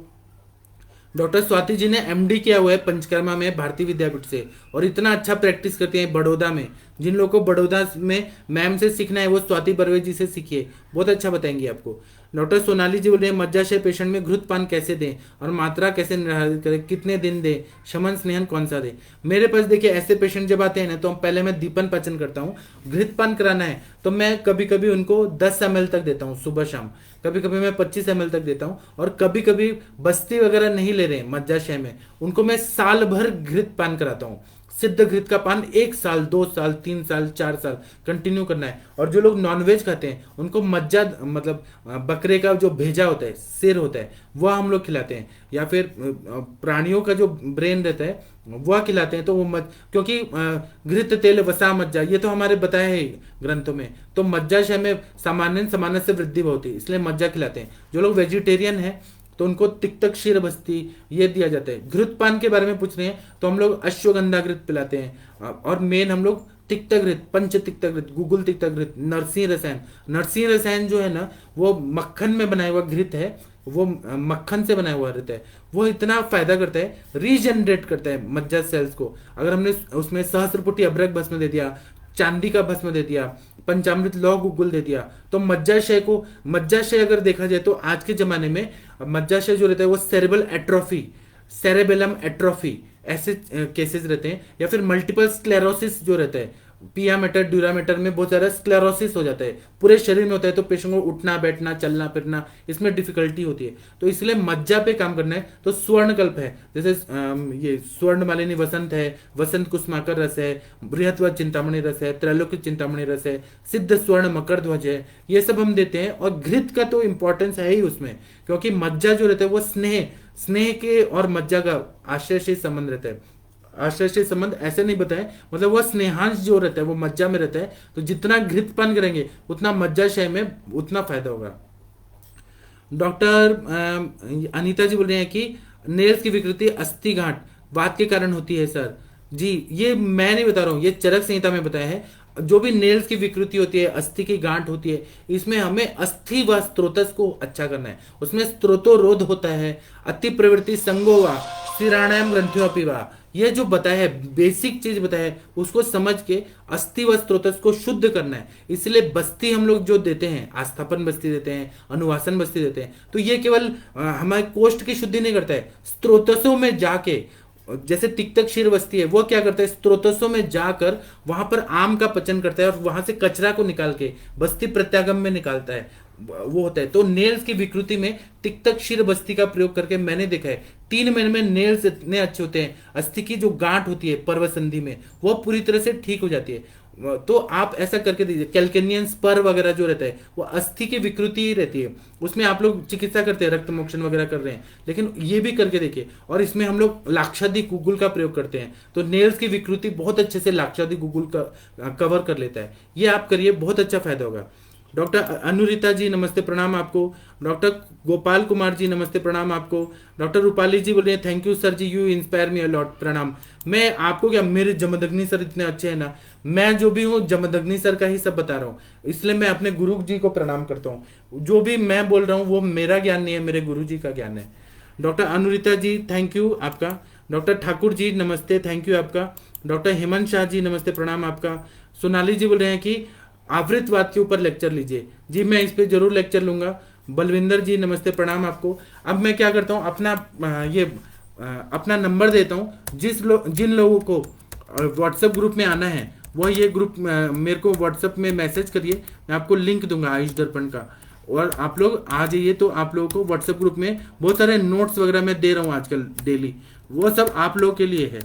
डॉक्टर स्वाति जी ने एमडी किया हुआ है पंचकर्मा में भारतीय विद्यापीठ से, और इतना अच्छा प्रैक्टिस करती हैं बड़ौदा में। जिन लोगों को बड़ौदा में मैम से सीखना है वो स्वाति बर्वे जी से सीखिए, बहुत अच्छा बताएंगे आपको। डॉक्टर सोनाली जी बोल रहे हैं मज्जाशय पेशेंट में घृत पान कैसे दें और मात्रा कैसे निर्धारित करें, कितने दिन दें, शमन स्नेहन कौन सा दें। मेरे पास देखिए ऐसे पेशेंट जब आते हैं ना, तो हम पहले मैं दीपन पाचन करता हूँ। घृत पान कराना है तो मैं कभी कभी उनको 10 ml तक देता हूँ सुबह शाम, कभी कभी मैं 25 ml तक देता हूँ, और कभी कभी बस्ती वगैरह नहीं ले रहे मज्जाशय में, उनको मैं साल भर घृत पान कराता हूँ। सिद्ध घृत का पान 1 साल 2 साल 3 साल 4 साल कंटिन्यू करना है। और जो लोग नॉनवेज खाते हैं उनको मज्जा, मतलब बकरे का जो भेजा होता है, सिर होता है, वह हम लोग खिलाते हैं, या फिर प्राणियों का जो ब्रेन रहता है वह खिलाते हैं। तो वो क्योंकि घृत तेल वसा मज्जा, ये तो हमारे बताया है ग्रंथों में, तो मज्जाशय में सामान्य सामान्य से वृद्धि होती है, इसलिए मज्जा खिलाते हैं। जो लोग वेजिटेरियन है तो उनको तिक्तक क्षीर बस्ती ये दिया जाता है। घृतपान के बारे में पूछ रहे हैं तो हम लोग अश्वगंधा घृत पिलाते हैं। और मेन हम लोग तिक्तघृत, पंच तिक्तघृत, गुगुल तिक्तघृत, नरसिंह रसायन। नरसिंह रसायन जो है ना वो मक्खन में बनाया हुआ घृत है, वो मक्खन से बनाया हुआ घृत है। वो इतना फायदा करता है, रीजनरेट करता है मज्जा सेल्स को। अगर हमने उसमें सहस्त्रपुटी अभ्रक भस्म दे दिया, चांदी का भस्म दे दिया, पंचामृत लौ गुगुल दे दिया, तो मज्जाशय अगर देखा जाए तो आज के जमाने में मज्जाशय जो रहता है वो सेरेबल एट्रोफी, सेरेबेलम एट्रोफी ऐसे केसेस रहते हैं, या फिर मल्टीपल स्क्लेरोसिस जो रहता है, पियामेटर ड्यूरामेटर में बहुत सारा स्क्लेरोसिस हो जाता है, पूरे शरीर में होता है, तो पेशेंट को उठना बैठना चलना फिरना इसमें डिफिकल्टी होती है। तो इसलिए मज्जा पे काम करना है तो स्वर्णकल्प है, जैसे ये स्वर्ण मालिनी वसंत है, वसंत कुसुमाकर रस है, बृहत्वत चिंतामणि रस है, त्रैलोक्य चिंतामणि रस है, सिद्ध स्वर्ण मकर ध्वज है, ये सब हम देते हैं। और घृत का तो इंपॉर्टेंस है ही उसमें, क्योंकि मज्जा जो रहता है वो स्नेह के और मज्जा का आश्रय संबंध रहता है। आश्रय संबंध ऐसे नहीं बताए, मतलब वो स्नेहांश जो रहता है वो मज्जा में रहता है, तो जितना घृतपान करेंगे उतना मज्जाशय में उतना फायदा होगा। डॉक्टर अनीता जी बोल रहे हैं कि नेल्स की विकृति अस्थि गांठ वात के कारण होती है सर। जी ये मैं नहीं बता रहा हूँ, ये चरक संहिता में बताया है। जो भी नेल्स की विकृति होती है, अस्थि की गांठ होती है, इसमें हमें अस्थि व स्त्रोतस को अच्छा करना है। उसमें स्त्रोतोरोध होता है, अति प्रवृत्ति संगोवा, शिराणायाम ग्रंथियों पिवा, ये जो बताया है बेसिक चीज बताया है उसको समझ के अस्थि व स्त्रोतस को शुद्ध करना है। इसलिए बस्ती हम लोग जो देते हैं, आस्थापन बस्ती देते हैं, अनुवासन बस्ती देते हैं, तो ये केवल हमारे कोष्ठ की शुद्धि नहीं करता है, स्त्रोतसों में जाके, जैसे तिक्तक क्षीर बस्ती है वो क्या करता है, स्त्रोतसों में जाकर वहां पर आम का पचन करता है और वहां से कचरा को निकाल के बस्ती प्रत्यागम में निकालता है, वो होता है। तो नेल्स की विकृति में तिक्तक क्षीर बस्ती का प्रयोग करके मैंने देखा है 3 महीने में नेल्स इतने अच्छे होते हैं, अस्थि की जो गांठ होती है पर्व संधि में वो पूरी तरह से ठीक हो जाती है। तो आप ऐसा करके दीजिए। कैल्केनियन स्पर वगैरह जो रहता है वो अस्थि की विकृति ही रहती है, उसमें आप लोग चिकित्सा करते हैं, रक्त मोक्षण वगैरह कर रहे हैं, लेकिन ये भी करके देखिए। और इसमें हम लोग लाक्षादि गुगुल का प्रयोग करते हैं, तो नेल्स की विकृति बहुत अच्छे से लाक्षादि गुगुल का कवर कर लेता है। ये आप करिए, बहुत अच्छा फायदा होगा। डॉक्टर अनुरिता जी नमस्ते प्रणाम आपको। डॉक्टर गोपाल कुमार जी नमस्ते प्रणाम आपको। डॉक्टर रूपाली जी बोल रहे हैं थैंक यू सर जी, यू इंस्पायर मी अलॉट, प्रणाम। मैं आपको क्या, मेरे जमदग्नि सर इतने अच्छे हैं ना, मैं जो भी हूँ जमदग्नि सर का ही सब बता रहा हूँ, इसलिए मैं अपने गुरु जी को प्रणाम करता हूँ। जो भी मैं बोल रहा हूँ वो मेरा ज्ञान नहीं है, मेरे गुरु जी का ज्ञान है। Doctor Anurita ji thank you आपका। डॉक्टर ठाकुर जी नमस्ते, थैंक यू आपका। डॉक्टर हेमंत शाह जी नमस्ते प्रणाम आपका। सोनाली जी बोल रहे हैं कि आवृतवाद के ऊपर लेक्चर लीजिए। जी मैं इस पे जरूर लेक्चर लूंगा। बलविंदर जी नमस्ते प्रणाम आपको। अब मैं क्या करता हूँ, अपना नंबर देता हूँ, जिन लोगों को व्हाट्सएप ग्रुप में आना है वो ये ग्रुप मेरे को व्हाट्सएप में मैसेज करिए, मैं आपको लिंक दूंगा आयुष दर्पण का, और आप लोग आ जाइए। तो आप लोगों को व्हाट्सएप ग्रुप में बहुत सारे नोट्स वगैरह मैं दे रहा हूँ आजकल डेली, वो सब आप लोगों के लिए है।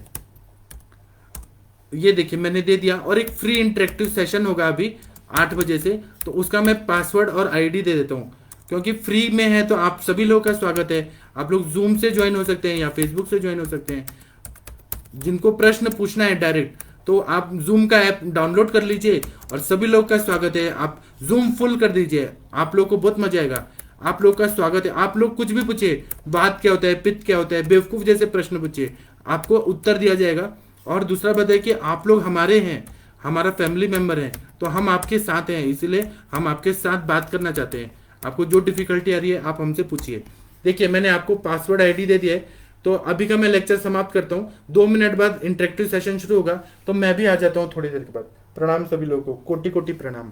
ये देखिए मैंने दे दिया, और एक फ्री इंटरेक्टिव सेशन होगा अभी 8 बजे से, तो उसका मैं पासवर्ड और आईडी दे देता हूँ, क्योंकि फ्री में है तो आप सभी लोगों का स्वागत है। आप लोग जूम से ज्वाइन हो सकते हैं या फेसबुक से ज्वाइन हो सकते हैं। जिनको प्रश्न पूछना है डायरेक्ट, तो आप जूम का ऐप डाउनलोड कर लीजिए, और सभी लोग का स्वागत है। आप जूम फुल कर दीजिए, आप लोग को बहुत मजा आएगा। आप लोग का स्वागत है। आप लोग कुछ भी पूछिए, बात क्या होता है, पित्त क्या होता है, बेवकूफ जैसे प्रश्न पूछिए, आपको उत्तर दिया जाएगा। और दूसरा बात है कि आप लोग हमारे हैं, हमारा फैमिली मेंबर है, तो हम आपके साथ हैं, इसलिए हम आपके साथ बात करना चाहते हैं। आपको जो डिफिकल्टी आ रही है आप हमसे पूछिए। देखिए मैंने आपको पासवर्ड आईडी दे दिया है, तो अभी का मैं लेक्चर समाप्त करता हूँ। 2 मिनट बाद इंटरेक्टिव सेशन शुरू होगा, तो मैं भी आ जाता हूँ थोड़ी देर के बाद। प्रणाम सभी लोगों को, कोटि कोटि प्रणाम।